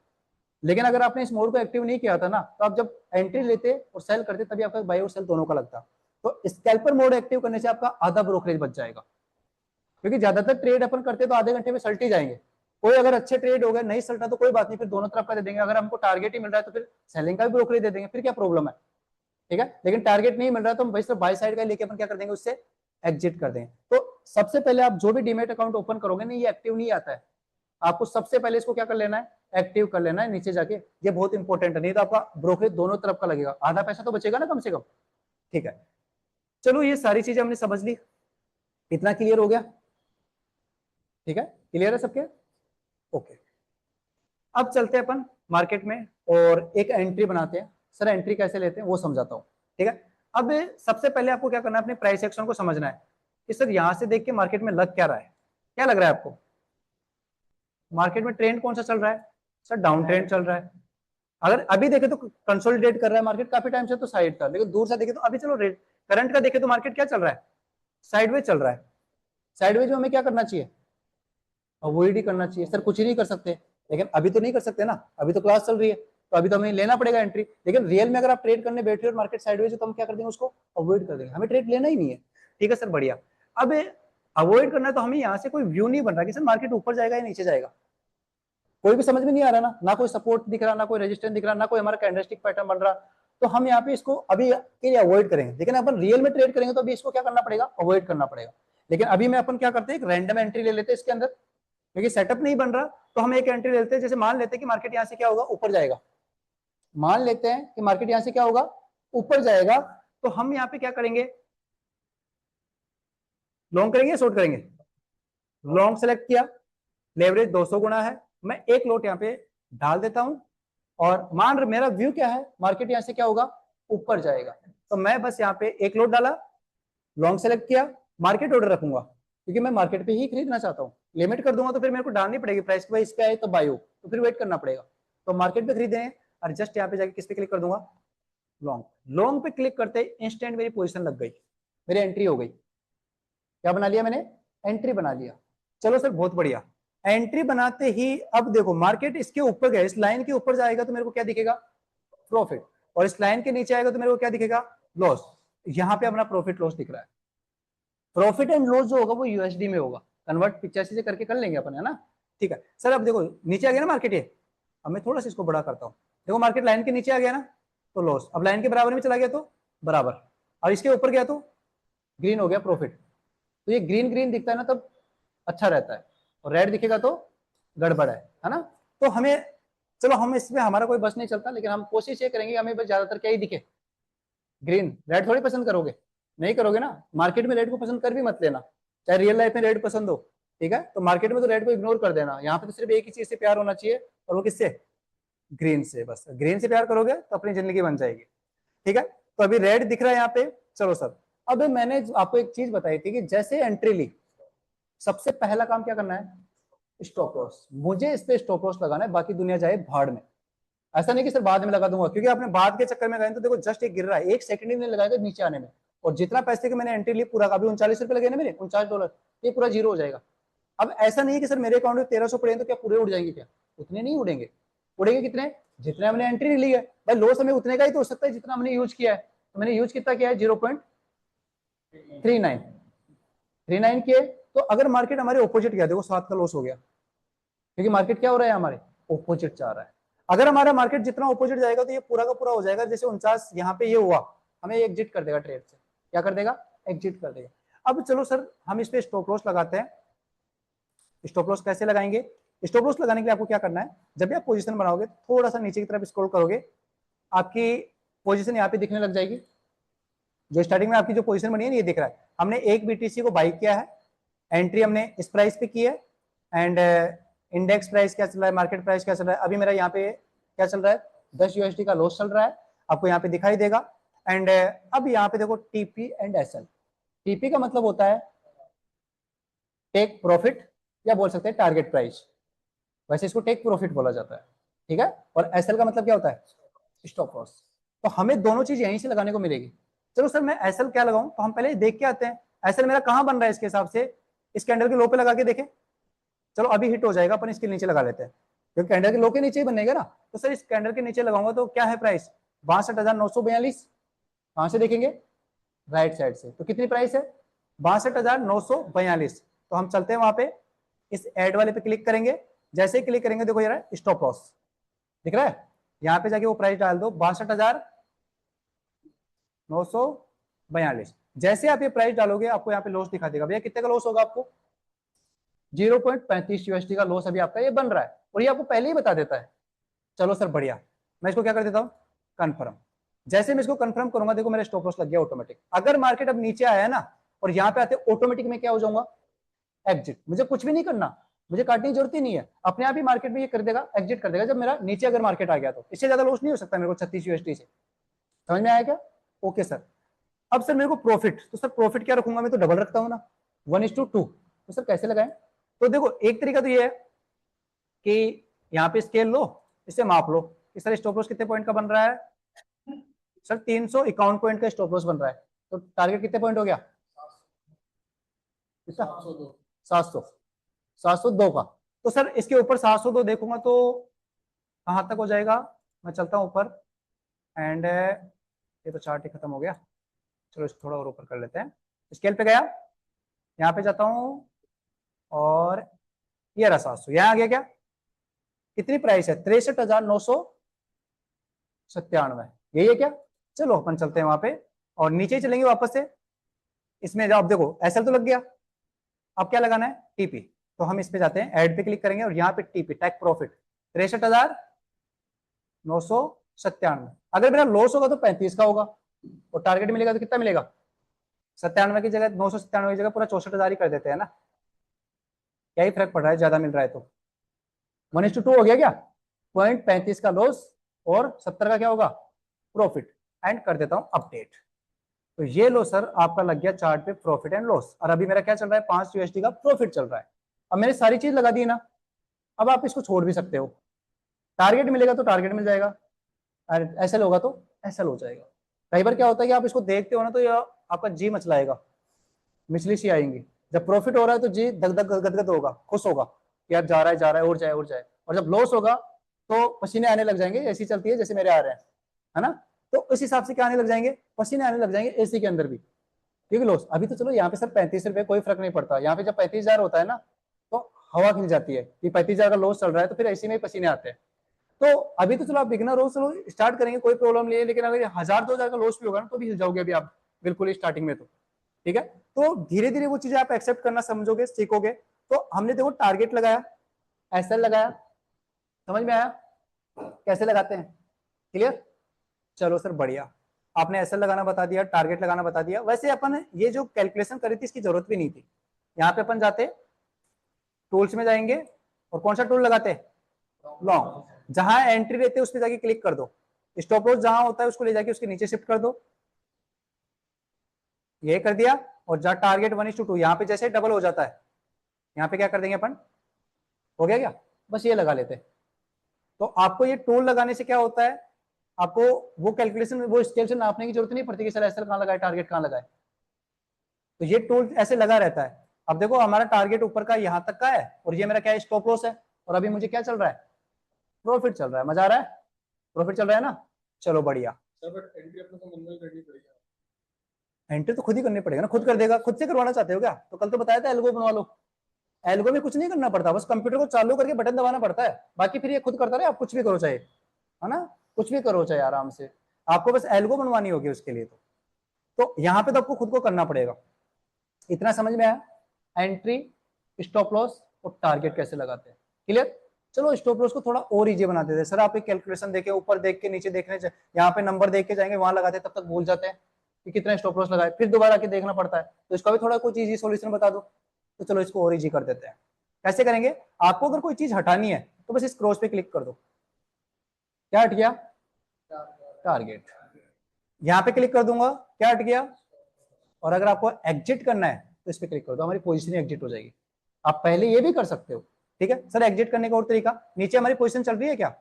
लेकिन अगर आपने इस मोड को एक्टिव नहीं किया था ना, तो आप जब एंट्री लेते और सेल करते तभी आपका बाई और सेल दोनों का लगता। तो स्कैल्पर मोड एक्टिव करने से आपका आधा ब्रोकरेज बच जाएगा, क्योंकि ज्यादातर ट्रेड अपन करते तो आधे घंटे में सल्ट ही जाएंगे। कोई अगर अच्छे ट्रेड हो गए, नहीं सल्टा तो कोई बात नहीं, फिर दोनों तरफ का दे देंगे। अगर हमको टारगेट ही मिल रहा है तो फिर सेलिंग का भी ब्रोकरेज दे देंगे, फिर क्या प्रॉब्लम है, ठीक है। लेकिन टारगेट नहीं मिल रहा है तो हम सिर्फ बाई साइड का लेके अपन क्या कर देंगे, उससे एग्जिट कर देंगे। तो सबसे पहले आप जो भी डीमेट अकाउंट ओपन करोगे ना, ये एक्टिव नहीं आता है, आपको सबसे पहले इसको क्या कर लेना है, एक्टिव कर लेना है नीचे जाके। ये बहुत इंपॉर्टेंट है, नहीं तो आपका ब्रोकरेज दोनों तरफ का लगेगा, आधा पैसा तो बचेगा ना कम से कम, ठीक है। चलो ये सारी चीजें हमने समझ ली, इतना क्लियर हो गया, ठीक है, क्लियर है सबके, ओके। अब चलते हैं अपन मार्केट में और एक एंट्री बनाते हैं। सर एंट्री कैसे लेते हैं वो समझाता हूँ, ठीक है। अब सबसे पहले आपको क्या करना है, अपने प्राइस एक्शन को समझना है कि सर यहां से देख के मार्केट में लग क्या रहा है, क्या लग रहा है आपको, मार्केट में ट्रेंड कौन सा चल रहा है, सर डाउन ट्रेंड चल रहा है। अगर अभी देखे तो कंसोलिडेट कर रहा है मार्केट काफी टाइम से, तो साइड था। लेकिन दूर से देखे तो अभी चलो रेट करंट का देखे तो मार्केट क्या चल रहा है, साइडवेज चल रहा है। साइडवेज में हमें क्या करना चाहिए, अवॉइड ही करना चाहिए। सर कुछ ही नहीं कर सकते, लेकिन अभी तो नहीं कर सकते ना, अभी तो क्लास चल रही है। तो अभी तो हमें लेना पड़ेगा एंट्री। लेकिन रियल में अगर आप ट्रेड करने बैठे हो और मार्केट साइडवेज है तो हम क्या कर देंगे, उसको अवॉइड कर देंगे, हमें ट्रेड लेना ही नहीं है। ठीक है सर, बढ़िया। अब अवॉइड करना है तो हमें यहाँ से कोई व्यू नहीं बन रहा कि सर मार्केट ऊपर जाएगा या नीचे जाएगा, कोई भी समझ में नहीं आ रहा ना कोई सपोर्ट दिख रहा, ना कोई रेजिस्टेंस दिख रहा, ना कोई हमारा कैंडलस्टिक पैटर्न बन रहा। तो हम यहाँ पे इसको अभी के लिए अवॉइड करेंगे। लेकिन अपन रियल में ट्रेड करेंगे तो अभी इसको क्या करना पड़ेगा, अवॉइड करना पड़ेगा। लेकिन अभी में अपन क्या करते हैं, एक रैंडम एंट्री ले लेते हैं इसके अंदर, क्योंकि सेटअप नहीं बन रहा तो हम एक एंट्री ले लेते हैं। जैसे मान लेते हैं कि मार्केट यहाँ से क्या होगा, ऊपर जाएगा, मान लेते हैं कि मार्केट यहाँ से क्या होगा, ऊपर जाएगा, तो हम यहाँ पे क्या करेंगे, लॉन्ग करेंगे या शॉर्ट करेंगे, लॉन्ग सेलेक्ट किया, लेवरेज 200 गुना है, मैं एक लोट यहाँ पे डाल देता हूं और मान मेरा व्यू क्या है, मार्केट यहाँ से क्या होगा, ऊपर जाएगा, तो मैं बस यहाँ पे एक लोट डाला, लॉन्ग सेलेक्ट किया, मार्केट ऑर्डर रखूंगा क्योंकि मैं मार्केट पे ही खरीदना चाहता हूं। लिमिट कर दूंगा तो फिर मेरे को डालनी पड़ेगी, प्राइस के इस पे आए तो बाय हो, तो फिर वेट करना पड़ेगा। तो मार्केट पे खरीदे हैं और जस्ट यहाँ पे जाके किस पे क्लिक कर दूंगा, लॉन्ग। लॉन्ग पे क्लिक करते इंस्टेंट मेरी पोजीशन लग गई, मेरी एंट्री हो गई। क्या बना लिया मैंने, एंट्री बना लिया। चलो सर बहुत बढ़िया। एंट्री बनाते ही अब देखो मार्केट इसके ऊपर गया, इस लाइन के ऊपर जाएगा तो मेरे को क्या दिखेगा, प्रॉफिट, और इस लाइन के नीचे आएगा तो मेरे को क्या दिखेगा, लॉस। यहाँ पे अपना प्रॉफिट लॉस दिख रहा है। प्रॉफिट एंड लॉस जो होगा वो यूएसडी में होगा, कन्वर्ट 85 से करके कर लेंगे अपन, है ना। ठीक है सर, अब देखो नीचे आ गया ना मार्केट, ये अब मैं थोड़ा सा इसको बड़ा करता हूँ। देखो मार्केट लाइन के नीचे आ गया ना तो लॉस, अब लाइन के बराबर में चला गया तो बराबर, और इसके ऊपर गया तो ग्रीन हो गया प्रॉफिट। तो ये ग्रीन ग्रीन दिखता है ना तब अच्छा रहता है, और रेड दिखेगा तो गड़बड़ है ना। तो हमें, चलो हम इसमें हमारा कोई बस नहीं चलता, लेकिन हम कोशिश ये करेंगे हमें बस ज्यादातर क्या ही दिखे, ग्रीन। रेड थोड़ी पसंद करोगे, नहीं करोगे ना। मार्केट में रेड को पसंद कर भी मत लेना, चाहे रियल लाइफ में रेड पसंद हो, ठीक है। तो मार्केट में तो रेड को इग्नोर कर देना। यहाँ पे तो सिर्फ एक ही चीज से प्यार होना चाहिए, और वो किससे, ग्रीन से। बस ग्रीन से प्यार करोगे तो अपनी जिंदगी बन जाएगी। ठीक है, तो अभी रेड दिख रहा है यहाँ पे। चलो सर, अब मैंने आपको एक चीज बताई थी कि जैसे एंट्री ली, सबसे पहला काम क्या करना है, स्टॉप लॉस। मुझे इस पे स्टॉप लॉस लगाना है, बाकी दुनिया जाए भाड़ में। ऐसा नहीं कि सर बाद में लगा दूंगा, क्योंकि आपने बाद के चक्कर में गए तो देखो जस्ट एक गिर रहा है, एक सेकंड ही नहीं लगाएगा नीचे आने में, और जितना पैसे के मैंने एंट्री ली पूरा, अभी 39 रुपए लगे ना मेरे, $49, ये पूरा जीरो हो जाएगा। अब ऐसा नहीं है कि सर मेरे अकाउंट में 1300 पड़े तो क्या पूरे उड़ जाएंगे, क्या उतने नहीं उड़ेंगे। उड़ेंगे कितने, जितने हमने एंट्री ली है। भाई लॉस हमें उतने का ही तो हो सकता है जितना हमने यूज किया है। तो मैंने यूज कितना किया है, 0.39 किए। तो अगर मार्केट हमारे ऑपोजिट गया, देखो 7 का लॉस हो गया, क्योंकि मार्केट क्या हो रहा है, हमारे ऑपोजिट जा रहा है। अगर हमारा मार्केट जितना ऑपोजिट जाएगा तो ये पूरा का पूरा हो जाएगा। जैसे 49 यहाँ पे ये हुआ, हमें एग्जिट कर देगा ट्रेड से। क्या कर देगा, एग्जिट कर देगा। अब चलो सर हम इस पे स्टॉप लॉस लगाते हैं। स्टॉप लॉस कैसे लगाएंगे, स्टॉप लॉस लगाने के लिए आपको क्या करना है, जब भी आप पोजीशन बनाओगे थोड़ा सा नीचे की तरफ स्क्रॉल करोगे, आपकी पोजीशन यहाँ पे दिखने लग जाएगी। जो स्टार्टिंग में आपकी जो पोजीशन बनी है ये दिख रहा है। हमने एक बीटीसी को बाई किया है, एंट्री हमने इस प्राइस पे की है, एंड इंडेक्स प्राइस क्या चल रहा है, मार्केट प्राइस क्या चल रहा है। अभी मेरा यहाँ पे क्या चल रहा है, 10 यूएसडी का लॉस चल रहा है, आपको यहाँ पे दिखाई देगा। एंड अब यहाँ पे देखो टीपी एंड एसएल। टीपी का मतलब होता है टेक प्रॉफिट, या बोल सकते हैं टारगेट प्राइस, वैसे इसको टेक प्रॉफिट बोला जाता है। ठीक है, और एसएल का मतलब क्या होता है, स्टॉप लॉस। तो हमें दोनों चीज यहीं से लगाने को मिलेगी। चलो सर मैं एसएल क्या लगाऊं, तो हम पहले देख के आते हैं एसएल मेरा कहां बन रहा है। इसके हिसाब से इस कैंडल के लो पे लगा के देखें। चलो अभी हिट हो जाएगा, अपन इसके नीचे लगा लेते हैं, क्योंकि कैंडल के लो के नीचे ही बनेगा ना। तो सर इस कैंडल के नीचे लगाऊंगा तो क्या है प्राइस, 62,942। कहां से देखेंगे, राइट साइड से। तो कितनी प्राइस है, 62,942। तो हम चलते हैं वहां पे, इस एड वाले पे क्लिक करेंगे। जैसे ही क्लिक करेंगे देखो यार स्टॉप लॉस दिख रहा है, यहाँ पे जाके वो प्राइस डाल दो 62,942। जैसे आप ये प्राइस डालोगे आपको यहाँ पे लॉस दिखा देगा। भैया कितने का लॉस होगा, आपको 0.35 यूएसडी का लॉस अभी आपका ये बन रहा है, और ये आपको पहले ही बता देता है। चलो सर बढ़िया, मैं इसको क्या कर देता हूँ, कंफर्म। जैसे मैं इसको कंफर्म करूंगा देखो मेरा स्टॉप लॉस लग गया ऑटोमेटिक। अगर मार्केट अब नीचे आया ना और यहाँ पे आते ऑटोमेटिक में क्या हो जाऊंगा, एग्जिट। मुझे कुछ भी नहीं करना, मुझे काटने की जरूरत ही नहीं है, अपने आप ही मार्केट में ये कर देगा, एग्जिट कर देगा। जब मेरा नीचे अगर मार्केट आ गया तो इससे ज्यादा लॉस नहीं हो सकता मेरे को 36 यूएसडी से। समझ में आया क्या, ओके सर। अब सर मेरे को प्रॉफिट, तो सर प्रॉफिट क्या रखूंगा, मैं तो डबल रखता हूँ ना, 1:2। तो सर कैसे लगाएं, तो देखो एक तरीका तो ये है कि यहाँ पे स्केल लो, इसे माप लो कि सर स्टॉप लॉस कितने पॉइंट का बन रहा है। सर 351 पॉइंट का स्टॉप लॉस बन रहा है, तो टारगेट कितने पॉइंट हो गया, 702 का। तो सर इसके ऊपर 702 देखूंगा तो कहां तक हो जाएगा, मैं चलता हूँ ऊपर एंड ये तो चार्ट ही खत्म हो गया। चलो इसको थोड़ा और ऊपर कर लेते हैं। स्केल पे गया, यहाँ पे जाता हूँ और ये रहा 700। यहाँ आ गया क्या, कितनी प्राइस है, 63,997, यही है क्या। चलो अपन चलते हैं वहां पे और नीचे ही चलेंगे वापस से। इसमें जाओ, अब देखो एसएल तो लग गया, अब क्या लगाना है, टीपी। तो हम इस पे जाते हैं, ऐड पे क्लिक करेंगे और यहाँ पे टीपी टेक प्रॉफिट 63,997। अगर मेरा लॉस होगा तो 35 का होगा और टारगेट मिलेगा तो कितना मिलेगा, 97 की जगह 997 की जगह पूरा 64,000 ही कर देते हैं ना, क्या ही फर्क पड़ रहा है, ज्यादा मिल रहा है तो। 1:2 हो गया क्या, 0.35 का लॉस और 70 का क्या होगा प्रॉफिट। एंड कर देता हूं अपडेट। तो ये लो सर आपका लग गया चार्ट पे प्रॉफिट एंड लॉस, और अभी मेरा क्या चल रहा है, 5 USD का प्रॉफिट चल रहा है। अब मैंने सारी चीज लगा दी ना, अब आप इसको छोड़ भी सकते हो। टारगेट मिलेगा तो टारगेट मिल जाएगा, और एसएल होगा तो एसएल हो जाएगा। कई बार क्या होता है कि आप इसको देखते हो ना तो ये आपका जी मचलाएगा, मिचली सी आएंगी। जब प्रॉफिट हो रहा है तो जी धक धक गदगद होगा, खुश होगा कि यार जा रहा है और जाए और जाए। और जब लॉस होगा तो पसीने आने लग जाएंगे, ऐसी चलती है जैसे मेरे आ रहे हैं, है ना। तो उस हिसाब से क्या आने लग जाएंगे, पसीने आने लग जाएंगे एसी के अंदर भी, क्योंकि लॉस। अभी तो चलो यहाँ पे सर 35 रुपए कोई फर्क नहीं पड़ता, यहाँ पे जब 35,000 होता है ना तो हवा खिल जाती है कि 35,000 का लॉस चल रहा है, तो फिर एसी में ही पसीने आते हैं। तो अभी तो चलो आप बिगनर हो, चलो स्टार्ट करेंगे कोई प्रॉब्लम नहीं है, लेकिन अगर 1,000-2,000 का लॉस भी होगा ना तो भी हिल जाओगे अभी आप बिल्कुल स्टार्टिंग में। तो ठीक है, तो धीरे धीरे वो चीजें आप एक्सेप्ट करना समझोगे, सीखोगे। तो हमने देखो टारगेट लगाया, एसएल लगाया, समझ में आया कैसे लगाते हैं, क्लियर। चलो सर बढ़िया, आपने एसएल लगाना बता दिया, टारगेट लगाना बता दिया। वैसे अपन ये जो कैलकुलेशन करी थी इसकी जरूरत भी नहीं थी। यहाँ पे अपन जाते टूल्स में जाएंगे और कौन सा टूल लगाते, लॉन्ग। जहां एंट्री रहती है उस पर जाके क्लिक कर दो, स्टॉप लॉस जहां होता है उसको ले जाके उसके नीचे शिफ्ट कर दो, ये कर दिया। और जहां टारगेट 1:2 यहाँ पे जैसे डबल हो जाता है, यहाँ पे क्या कर देंगे अपन, हो गया क्या, बस ये लगा लेते हैं। तो आपको ये टूल लगाने से क्या होता है, आपको वो कैलकुलेशन वो स्केल से नापने की जरूरत नहीं पड़ती कि सर एसएल कहां लगाए, टारगेट कहां लगाए। तो ये टूल ऐसे लगा रहता है। अब देखो हमारा टारगेट ऊपर का यहां तक का है और ये मेरा क्या है, स्टॉप लॉस है। और अभी मुझे क्या चल रहा है, प्रॉफिट चल रहा है, मजा आ रहा है, प्रॉफिट चल रहा है ना। चलो बढ़िया, एंट्री तो खुद ही करनी पड़ेगा ना, खुद कर देगा। खुद से करवाना चाहते हो क्या, तो कल तो बताया था एल्गो बनवा लो। एल्गो में कुछ नहीं करना पड़ता, बस कंप्यूटर को चालू करके बटन दबाना पड़ता है, बाकी फिर ये खुद करता रहे। आप कुछ भी करो चाहे, है ना, कुछ भी करो चाहे आराम से, आपको बस एल्गो बनवानी होगी उसके लिए। तो यहाँ पे तो आपको खुद को करना पड़ेगा। इतना समझ में आया, एंट्री, स्टॉप लॉस और टारगेट कैसे लगाते हैं, क्लियर। चलो स्टॉप लॉस को थोड़ा और इजी बना देते हैं। सर आप एक कैलकुलेशन देखे, ऊपर देख के नीचे देखने, यहाँ पे नंबर देख के जाएंगे वहां लगाते, तब तक भूल जाते हैं कि कितना स्टॉप लॉस लगाए, फिर दोबारा के देखना पड़ता है। तो इसका भी थोड़ा कुछ इजी सॉल्यूशन बता दो। तो चलो इसको और इजी कर देते हैं। कैसे करेंगे, आपको अगर कोई चीज हटानी है तो बस इस क्रॉस पे क्लिक कर दो, क्या हट गया, टारगेट। यहाँ पे क्लिक कर दूंगा, क्या हट गया। और अगर आपको एग्जिट करना है तो इस पे क्लिक कर दो, हमारी पोजीशन एग्जिट हो जाएगी। आप पहले ये भी कर सकते हो, ठीक है। सर एग्जिट करने का और तरीका, नीचे हमारी पोजीशन चल रही है क्या,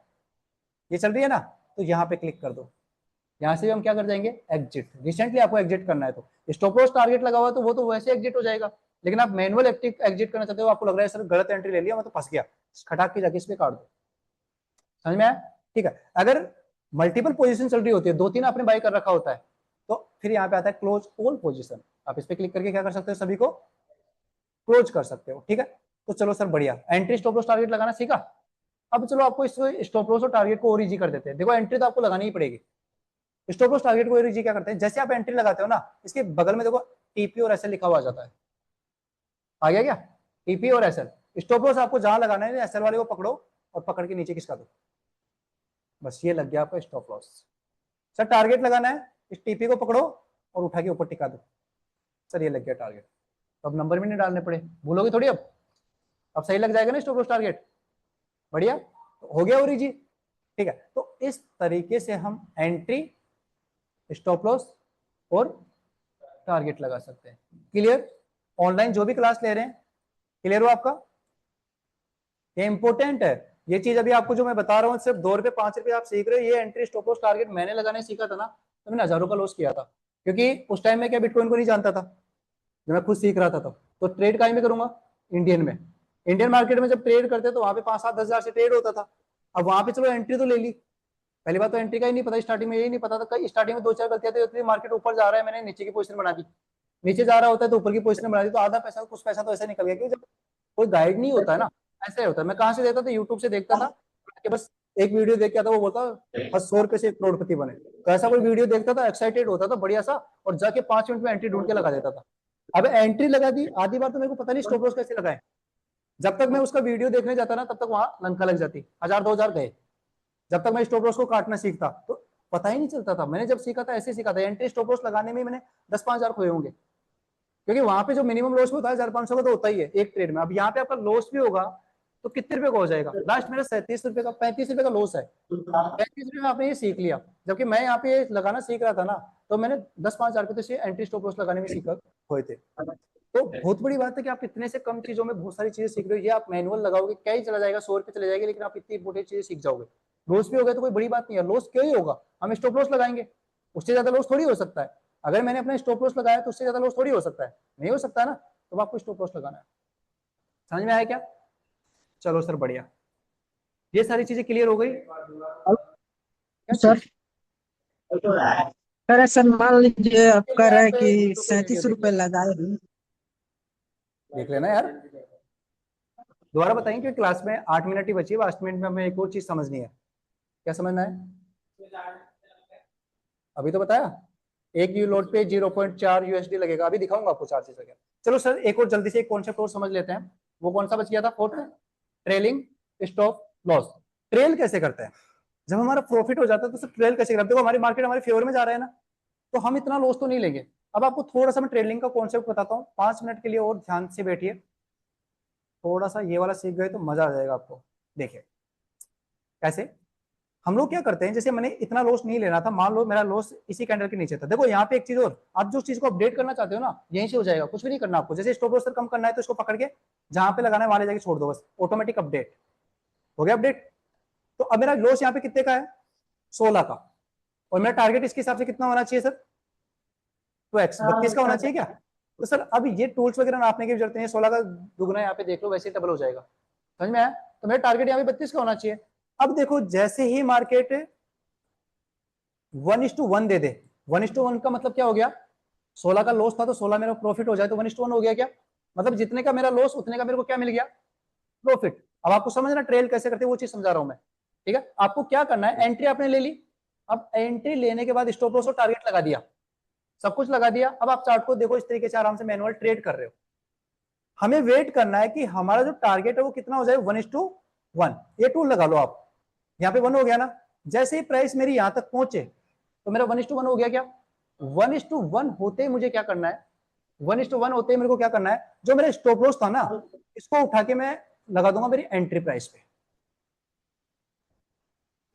ये चल रही है ना, तो यहाँ पे क्लिक कर दो। यहाँ से भी हम क्या कर जाएंगे, एग्जिट। रिसेंटली आपको एग्जिट करना है तो स्टॉप लॉस टारगेट लगा हुआ तो वो तो वैसे एग्जिट हो जाएगा। लेकिन आप मैनुअल एग्जिट करना चाहते हो, आपको लग रहा है सर गलत एंट्री ले लिया, मैं तो फंस गया, खटाक के जाके इस पे काट दो। समझ में आया, ठीक है। अगर मल्टीपल पोजीशन चल रही होती है, 2-3 आपने बाय कर रखा होता है, तो फिर यहाँ पे आता है क्लोज ऑल पोजीशन। आप इस पे क्लिक करके क्या कर सकते हो, सभी को क्लोज कर सकते हो, ठीक है। तो चलो सर बढ़िया, एंट्री स्टॉप लॉस टारगेट लगाना सीखा। अब चलो आपको इसको स्टॉप लॉस और टारगेट को और इजी कर देते हैं। देखो एंट्री तो आपको लगानी ही पड़ेगी, स्टॉप लॉस टारगेट को और इजी क्या करते हैं, जैसे आप एंट्री लगाते हो ना, इसके बगल में देखो टीपी और एसएल लिखा हुआ आ जाता है, आ गया क्या, टीपी और एसएल। स्टॉप लॉस आपको जहां लगाना है एसएल वाले को पकड़ो और पकड़ के नीचे खिसका दो, बस ये लग गया आपका स्टॉप लॉस। सर टारगेट लगाना है, इस टीपी को पकड़ो और उठा के ऊपर टिका दो, सर ये लग गया टारगेट। तो अब नंबर भी नहीं डालने पड़े, भूलोगे थोड़ी। अब सही लग जाएगा ना स्टॉप लॉस टारगेट, बढ़िया, तो हो गया और इजी, ठीक है। तो इस तरीके से हम एंट्री, स्टॉप लॉस और टारगेट लगा सकते हैं, क्लियर। ऑनलाइन जो भी क्लास ले रहे हैं, क्लियर हो आपका, ये इंपॉर्टेंट है। ये चीज अभी आपको जो मैं बता रहा हूँ सिर्फ 2 रुपए 5 रुपए आप सीख रहे हो, ये एंट्री स्टॉप लॉस टारगेट मैंने लगाने सीखा था ना, तो मैंने हजारों का लॉस किया था, क्योंकि उस टाइम में क्या बिटकॉइन को नहीं जानता था, जब मैं खुद सीख रहा था तब। तो ट्रेड कहीं में करूंगा, इंडियन में, इंडियन मार्केट में जब ट्रेड करते तो वहां पे 5-7-10 हजार से ट्रेड होता था। अब वहां पे चलो एंट्री तो ले ली, पहली बात तो एंट्री का ही नहीं पता, स्टार्टिंग में यही नहीं पता था, कई स्टार्टिंग में 2-4 गलतियां थी, इसलिए मार्केट ऊपर जा रहा है मैंने नीचे की पोजीशन बना दी, नीचे जा रहा होता है तो ऊपर की पोजीशन बना दी, तो आधा पैसा कुछ पैसा तो ऐसे निकल गया, क्योंकि जब कोई गाइड नहीं होता है ना, ऐसे होता है। मैं कहाँ से देखता था, यूट्यूब से देखता था कि बस एक वीडियो देख के आता, वो बोलता बस 100 रुपए से 1 करोड़पति बने, तो ऐसा कोई वीडियो देखता था, एक्साइटेड होता था बढ़िया सा, और जाके 5 मिनट में एंट्री ढूंढ के लगा देता था। अब एंट्री लगा दी, आधी बार तो मेरे को पता नहीं स्टॉप लॉस कैसे लगाए, जब तक मैं उसका वीडियो देखने जाता ना तब तक वहां लंका लग जाती, 1000-2000 गए, जब तक मैं स्टॉप लॉस को काटना सीखता तो पता ही नहीं चलता था। मैंने जब सीखा था ऐसे सीखा था, एंट्री स्टॉप लॉस लगाने में मैंने 10-5 हजार खोए होंगे, क्योंकि वहां पे जो मिनिमम लॉस होता है 1500 का तो होता ही है एक ट्रेड में। अब यहाँ पे आपका लॉस भी होगा तो कितने रुपए का हो जाएगा, लास्ट मेरा 37 रुपए का 35 रुपए का लॉस है, 35 रुपए में आपने ये सीख लिया। जबकि मैं यहाँ पे लगाना सीख रहा था ना, तो मैंने 10-5 हजार रुपए से एंट्री स्टॉप लॉस लगाने में सीखा हुए थे। तो बहुत बड़ी बात है कि आप इतने से कम चीजों में बहुत सारी चीजें सीख रहे हो। ये आप मैनुअल लगाओगे क्या ही चला जाएगा, 100 रुपए चले जाएगी, लेकिन आप इतनी इंपोर्टेंट चीजें सीख जाओगे। लॉस भी हो गया तो कोई बड़ी बात नहीं है, लॉस क्यों ही होगा, हम स्टॉप लॉस लगाएंगे, उससे ज्यादा लॉस थोड़ी हो सकता है। अगर मैंने अपना स्टॉप लॉस लगाया तो उससे ज्यादा लॉस थोड़ी हो सकता है, नहीं हो सकता है ना, तो आपको स्टॉप लॉस लगाना है। समझ में आया क्या? चलो सर बढ़िया, ये सारी चीजें क्लियर हो गई क्या? सर अरे सर मान लीजिए आप कह रहे हैं कि 37 रुपए लगाए हैं। देख लेना यार, दोबारा बताएं, क्योंकि क्लास में 8 मिनट ही बची है, 8 मिनट में हमें एक और चीज समझनी है। क्या समझना है? अभी तो बताया, एक यू लोड पे 0.4 यूएसडी लगेगा, अभी दिखाऊंगा आपको चार्जेस वगैरह। चलो सर एक और जल्दी से एक कॉन्सेप्ट और समझ लेते हैं। वो कौन सा बच गया था? Fourth, trailing stop loss. Trail कैसे करते हैं? जब हमारा प्रॉफिट हो जाता है तो सर ट्रेल कैसे करते हैं? देखो हमारी मार्केट हमारे फेवर में जा रहा है ना, तो हम इतना लॉस तो नहीं लेंगे। अब आपको थोड़ा सा मैं ट्रेलिंग का कॉन्सेप्ट बताता हूँ, 5 मिनट के लिए और ध्यान से बैठिए, थोड़ा सा ये वाला सीख गए तो मजा आ जाएगा आपको। देखिए कैसे हम लोग क्या करते हैं, जैसे मैंने इतना लॉस नहीं लेना था, मान लो मेरा लॉस इसी कैंडल के नीचे था। देखो यहाँ पे एक चीज और, आप जो चीज को अपडेट करना चाहते हो ना यहीं से हो जाएगा, कुछ भी नहीं करना आपको। जैसे स्टॉप लॉस कम करना है तो इसको पकड़ के जहां पे लगाना है वहां ले जाके छोड़ दो, बस ऑटोमेटिक अपडेट हो गया। अपडेट तो अब मेरा लॉस यहाँ पे कितने का है? 16 का, और मेरा टारगेट इसके हिसाब से कितना होना चाहिए सर? 2x 32 का होना चाहिए क्या? तो सर अब ये टूल्स वगैरह नापने की जरूरत नहीं है, 16 का दुगना यहाँ पे देख लो, वैसे डबल हो जाएगा। समझ में आया? तो मेरा टारगेट यहाँ पे 32 का होना चाहिए। अब देखो जैसे ही मार्केट 1:1 दे दे, 1:1 का मतलब क्या हो गया? 16 का लॉस था तो 16 मेरा प्रॉफिट हो जाए तो 1:1 हो गया क्या? मतलब जितने का मेरा लॉस उतने का मेरे को क्या मिल गया? प्रॉफिट। अब आपको समझना ट्रेल कैसे करते हैं वो चीज समझा रहा हूं मैं, ठीक है? आपको क्या करना है, एंट्री आपने ले ली, अब एंट्री लेने के बाद स्टॉप लॉस और टारगेट लगा दिया, सब कुछ लगा दिया। अब आप चार्ट को देखो इस तरीके से आराम से मैनुअल ट्रेड कर रहे हो। हमें वेट करना है कि हमारा जो टारगेट है वो कितना हो जाए, 1:1। ये टूल लगा लो आप, यहाँ पे 1 हो गया ना। जैसे ही प्राइस मेरी यहां तक पहुंचे तो मेरा 1:1 हो गया क्या? 1:1 होते ही मुझे क्या करना है, 1:1 होते ही मेरे को क्या करना है, जो मेरा स्टॉप लॉस था ना इसको उठा के मैं लगा दूंगा मेरी एंट्री प्राइस पे।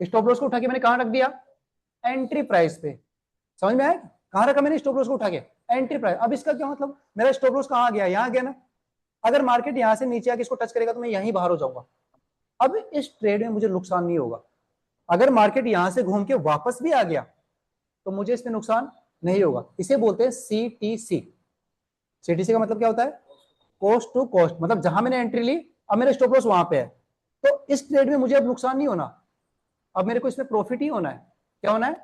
स्टॉप लॉस को उठा के मैंने कहां रख दिया? एंट्री प्राइस पे। समझ में आया? कहां रखा मैंने स्टॉप लॉस को उठा के? Entry price. अब इसका क्या मतलब, मेरा स्टॉप लॉस कहां गया? यहां गया ना। अगर मार्केट यहां से नीचे आके इसको टच करेगा तो मैं यहीं बाहर हो जाऊंगा। अब इस ट्रेड में मुझे नुकसान नहीं होगा। अगर मार्केट यहां से घूम के वापस भी आ गया तो मुझे इसमें नुकसान नहीं होगा। इसे बोलते हैं सीटीसी। सीटीसी का मतलब क्या होता है? कॉस्ट टू कॉस्ट, मतलब जहां मैंने एंट्री ली अब मेरा स्टॉप लॉस वहां पे है, तो इस ट्रेड में मुझे अब नुकसान नहीं होना, अब मेरे को इसमें प्रॉफिट ही होना है। क्या होना है?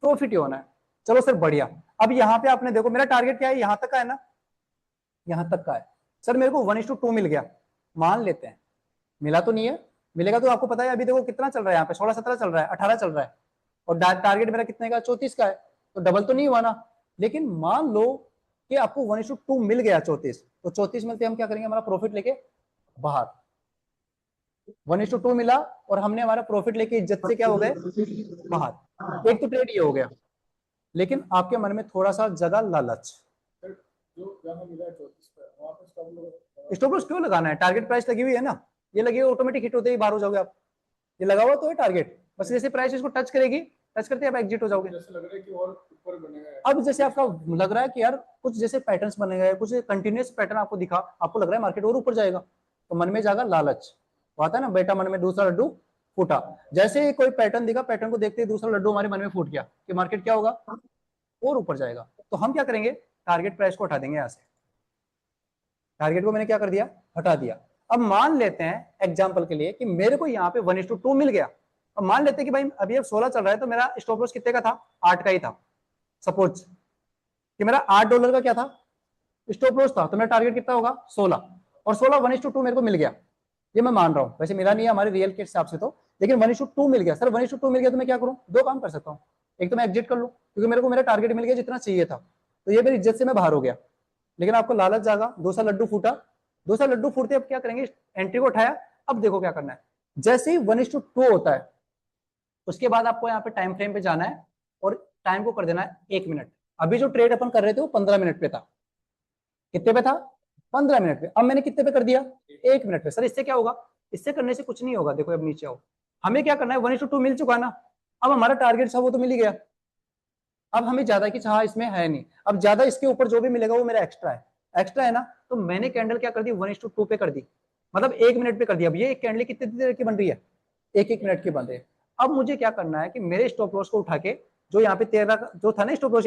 प्रॉफिट ही होना है। चलो सर बढ़िया। अब यहाँ पे आपने देखो मेरा टारगेट क्या है, यहां तक का है ना, यहां तक का है। सर मेरे को 1:2 मिल गया, मान लेते हैं, मिला तो नहीं है, मिलेगा तो आपको पता है। अभी देखो कितना चल रहा है यहाँ पे, 16-17 चल रहा है, 18 चल रहा है, और टारगेट मेरा कितने का? 34 का है, तो डबल तो नहीं हुआ ना। लेकिन मान लो कि आपको 1:2 मिल गया 34, तो 34 मिलते हम क्या करेंगे, हमारा प्रॉफिट लेके बाहर। 1:2 मिला और हमने हमारा प्रॉफिट लेके इज्जत से क्या हो गए? बाहर। एक तो ट्रेड ये हो गया, लेकिन आपके मन में थोड़ा सा जगह लालच, स्टॉप लॉस क्यों लगाना है? टारगेट प्राइस लगी हुई है ना, ये लगी ऑटोमेटिक हिट होते ही बाहर हो जाओगे आप। ये लगा हुआ तो है टारगेट, बस जैसे प्राइस इसको टच करेगी, टच करते आप एग्जिट हो जाओगे। जैसे लग रहा है कि और ऊपर बनेगा। अब जैसे आपका लग रहा है कि यार कुछ जैसे पैटर्न्स बनेगा, कुछ कंटिन्यूअस पैटर्न आपको दिखा, आपको लग रहा है मार्केट और ऊपर जाएगा, तो मन में जाएगा लालच। आता है ना बेटा, मन में दूसरा लड्डू फूटा। जैसे ही कोई पैटर्न दिखा, पैटर्न को देखते ही दूसरा लड्डू हमारे मन में फूट गया कि मार्केट क्या होगा, और ऊपर जाएगा। तो हम क्या करेंगे, टारगेट प्राइस को हटा देंगे यहाँ से। टारगेट को मैंने क्या कर दिया? हटा दिया। अब मान लेते हैं एग्जांपल के लिए कि मेरे को यहाँ पे 1:2 मिल गया। अब मान लेते कि भाई अभी अब 16 चल रहा है तो मेरा स्टॉप लॉस कितने का था, 8 का ही था। सपोज कि मेरा $8 का क्या था स्टॉप लॉस था, तो मेरा टारगेट कितना होगा 16, और 16 1:2 मेरे को मिल गया। ये मैं मान रहा हूँ, वैसे मिला नहीं है हमारे रियल के हिसाब से तो, लेकिन 1:2 मिल गया। सर 1:2 मिल गया तो मैं क्या करूँ, दो काम कर सकता हूँ। एक तो मैं एग्जिट कर लूँ क्योंकि मेरे को मेरा टारगेट मिल गया जितना चाहिए था, तो ये मेरी इज्जत से मैं बाहर हो गया। लेकिन आपको लालच जागा, दूसरा लड्डू फूटा, दूसरा लड्डू फूटते अब क्या करेंगे, एंट्री को उठाया। अब देखो क्या करना है, जैसे ही 1:2 होता है उसके बाद आपको यहाँ पे टाइम फ्रेम पे जाना है और टाइम को कर देना है 1 मिनट। अभी जो ट्रेड अपन कर रहे थे वो 15 मिनट पे था, कितने पे था 15 मिनट पे, अब मैंने कितने पे कर दिया 1 मिनट पे। सर इससे क्या होगा, इससे करने से कुछ नहीं होगा। देखो अब नीचे आओ, हमें क्या करना है 1:2 मिल चुका ना, अब हमारा टारगेट था वो तो मिल ही गया। अब हमें ज्यादा की चाह इसमें है नहीं, अब ज्यादा इसके ऊपर जो भी मिलेगा वो मेरा एक्स्ट्रा है, एक्स्ट्रा है ना। तो मैंने कैंडल क्या कर दी 1:2 पे कर दी, मतलब 1 मिनट पे कर दिया। अब ये एक कैंडल कितनी देर की बन रही है, 1-1 मिनट की बन रही है। अब मुझे क्या करना है कि मेरे स्टॉप लॉस को उठा के, जो यहाँ पे 13 जो था ना स्टॉप लॉस,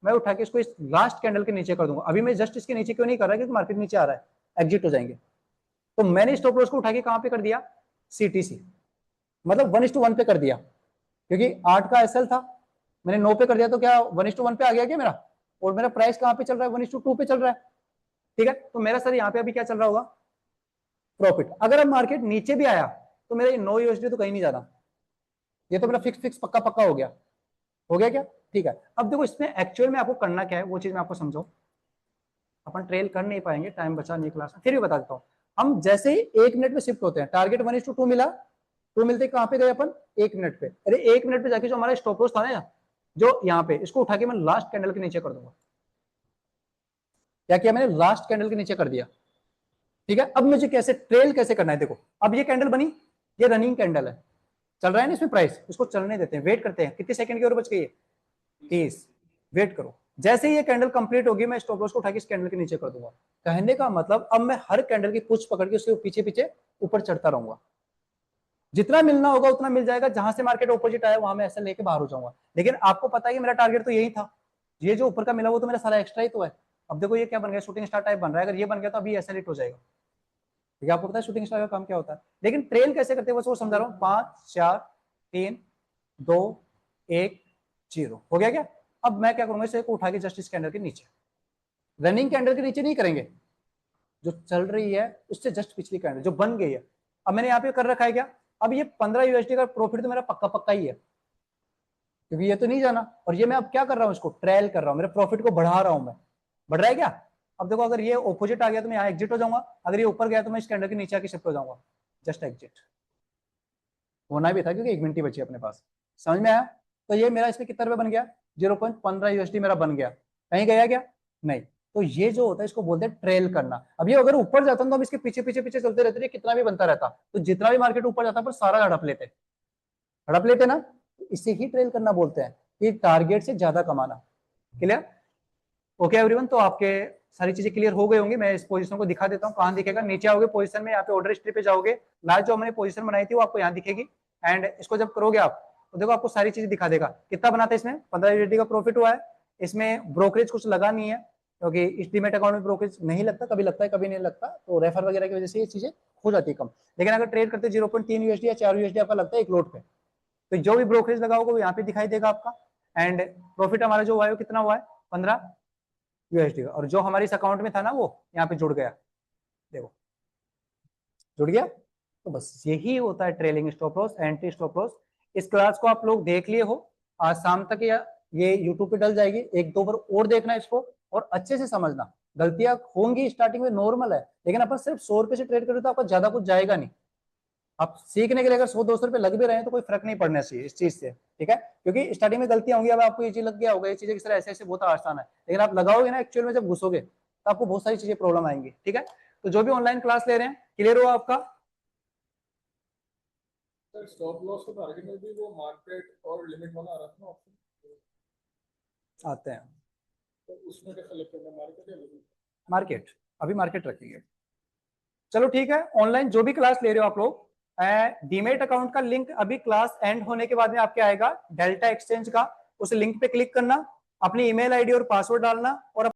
मैं उठा के इसको इस लास्ट कैंडल के नीचे कर दूंगा। अभी मैं जस्ट इसके नीचे क्यों नहीं कर रहा, क्योंकि मार्केट नीचे आ रहा है, एग्जिट हो जाएंगे। तो मैंने स्टॉप लॉस को उठा के कहां पे कर दिया, सीटीसी, मतलब 1:1 पे कर दिया, क्योंकि 8 का एसएल था, मैंने 9 पे कर दिया तो क्या 1:1 पे आ गया क्या मेरा, और मेरा प्राइस कहां पे चल रहा है 1:2 पे चल रहा है। ठीक है, तो मेरा सर यहाँ पे अभी क्या चल रहा होगा, प्रॉफिट। अगर अब मार्केट नीचे भी आया तो मेरा ये 9 USD तो कहीं नहीं जाना, ये तो मेरा फिक्स पक्का पक्का हो गया क्या। ठीक है, अब देखो इसमें एक्चुअल में आपको करना क्या है वो चीज मैं आपको समझाऊं। अपन ट्रेल कर नहीं पाएंगे, टाइम बचा नहीं क्लास में, फिर भी बता देता हूँ। हम जैसे ही 1 मिनट में शिफ्ट होते हैं, टारगेट 1:2 मिला, 2 मिलते कहां पे गए अपन 1 मिनट पे। अरे 1 मिनट पे जाके जो हमारा स्टॉप लॉस था ना, जो यहाँ पे, इसको उठा के मैं लास्ट कैंडल के नीचे कर दूंगा। क्या किया मैंने, लास्ट कैंडल के नीचे कर दिया। ठीक है, अब मुझे कैसे ट्रेल कैसे करना है, देखो अब ये कैंडल बनी, ये रनिंग कैंडल है, चल रहा है ना इसमें प्राइस, इसको चलने देते हैं, वेट करते हैं। कितने सेकंड की और बच गई है 30, वेट करो। जैसे ही ये कैंडल कंप्लीट होगी मैं स्टॉप लॉस को उठा के इस कैंडल के नीचे कर दूंगा। कहने का मतलब अब मैं हर कैंडल की पुश पकड़ के उसके पीछे पीछे ऊपर चढ़ता रहूंगा, जितना मिलना होगा उतना मिल जाएगा। जहां से मार्केट ऑपोजिट आया वहां मैं ऐसा लेके बाहर हो जाऊंगा। लेकिन आपको पता है कि मेरा टारगेट तो यही था, ये जो ऊपर का मिला वो तो मेरा सारा एक्स्ट्रा ही तो है। अब देखो ये क्या बन गया, शूटिंग स्टार टाइप बन रहा है। अगर ये बन गया तो अभी ऐसा हिट हो जाएगा। ठीक है, आपको पता है शूटिंग स्टार का काम क्या होता है। लेकिन ट्रेल कैसे करते हैं वो समझा रहा हूँ। 5 4 3 2 1 0 हो गया क्या। अब मैं क्या करूंगा, इसे उठा के जस्ट इस कैंडल के नीचे, रनिंग कैंडल के नीचे नहीं करेंगे, जो चल रही है उससे जस्ट पिछली कैंडल जो बन गई है। अब मैंने यहाँ पे कर रखा है क्या, अब ये 15 USD का प्रॉफिट तो मेरा पक्का पक्का ही है, क्योंकि ये तो नहीं जाना। और ये मैं अब क्या कर रहा हूँ, इसको ट्रेल कर रहा हूँ, मेरे प्रॉफिट को बढ़ा रहा हूँ मैं। बढ़ रहा है क्या। अब देखो अगर ये ऑपोजिट आ गया तो मैं यहाँ एग्जिट हो जाऊंगा, अगर ये ऊपर गया तो मैं इस कैंडल के नीचे आके शिफ्ट हो जाऊंगा, जस्ट एग्जिट होना भी था क्योंकि 1 मिनट ही बची अपने पास। समझ में आया। तो ये मेरा इसमें कितना रुपया बन गया, 0.15 USD मेरा बन गया, कहीं गया क्या नहीं। तो ये जो होता है इसको बोलते हैं ट्रेल करना। अब ये अगर ऊपर जाता तो हम इसके पीछे पीछे पीछे चलते रहते, कितना भी बनता रहता, तो जितना भी मार्केट ऊपर जाता पर सारा हड़प लेते ना। इसे ही ट्रेल करना बोलते हैं, कि टारगेट से ज्यादा कमाना। Clear, okay everyone. तो आपके सारी चीजें क्लियर हो गई होंगी। मैं इस पोजीशन को दिखा देता हूँ, कहां दिखेगा, नीचे आओगे पोजीशन में, यहाँ पे ऑर्डर हिस्ट्री पे जाओगे, लास्ट जो हमने पोजीशन बनाई थी वो आपको यहाँ दिखेगी। एंड इसको जब करोगे आप तो देखो आपको सारी चीजें दिखा देगा। कितना बनाते हैं इसमें, 15 USD का प्रॉफिट हुआ है। इसमें ब्रोकरेज कुछ लगा नहीं है, क्योंकि इस डीमेट अकाउंट में ब्रोकरेज नहीं लगता, कभी लगता है कभी नहीं लगता, तो रेफर वगैरह की वजह से ये चीजें हो जाती है कम। लेकिन अगर ट्रेड करते 0.3 USD या 4 USD आपका लगता है एक लोट पे, तो जो भी ब्रोकरेज लगा होगा वो यहाँ पे दिखाई देगा आपका। एंड प्रॉफिट हमारा जो हुआ है वो कितना हुआ है 15 USD का, और जो हमारे इस अकाउंट में था ना वो यहाँ पे जुड़ गया, देखो जुड़ गया। तो बस यही होता है trailing stop loss, anti stop loss. इस क्लास को आप लोग देख लिए हो, आज शाम तक या ये यूट्यूब पे डल जाएगी, 1-2 बार और देखना इसको और अच्छे से समझना। गलतियां होंगी स्टार्टिंग में, नॉर्मल है, लेकिन अपन सिर्फ 100 रुपए से ट्रेड करें तो आपका ज्यादा कुछ जाएगा नहीं। आप सीखने के लिए अगर 100-200 रुपए लग भी रहे हैं तो कोई फर्क नहीं पड़ना चाहिए इस चीज से। ठीक है, क्योंकि स्टार्टिंग में गलतियां होंगी। अब आपको ये चीज लग गया होगा, ये चीजें किस तरह ऐसे ऐसे बहुत आसान है, लेकिन आप लगाओगे ना एक्चुअल में जब घुसोगे तो आपको बहुत सारी चीजें प्रॉब्लम आएंगी। ठीक है, तो जो भी ऑनलाइन क्लास ले रहे हैं क्लियर हुआ आपका। सर स्टॉप लॉस को टारगेट में भी वो मार्केट और लिमिट वाला आ रहा था ना ऑप्शन, आते हैं तो उसमें क्या सेलेक्ट करना, मार्केट या लिमिट। मार्केट, अभी मार्केट रखेंगे। चलो ठीक है, ऑनलाइन जो भी क्लास ले रहे हो आप लोग, डीमेट अकाउंट का लिंक अभी क्लास एंड होने के बाद में आपके आएगा, डेल्टा एक्सचेंज का, उस लिंक पे क्लिक करना, अपनी ईमेल आईडी और पासवर्ड डालना और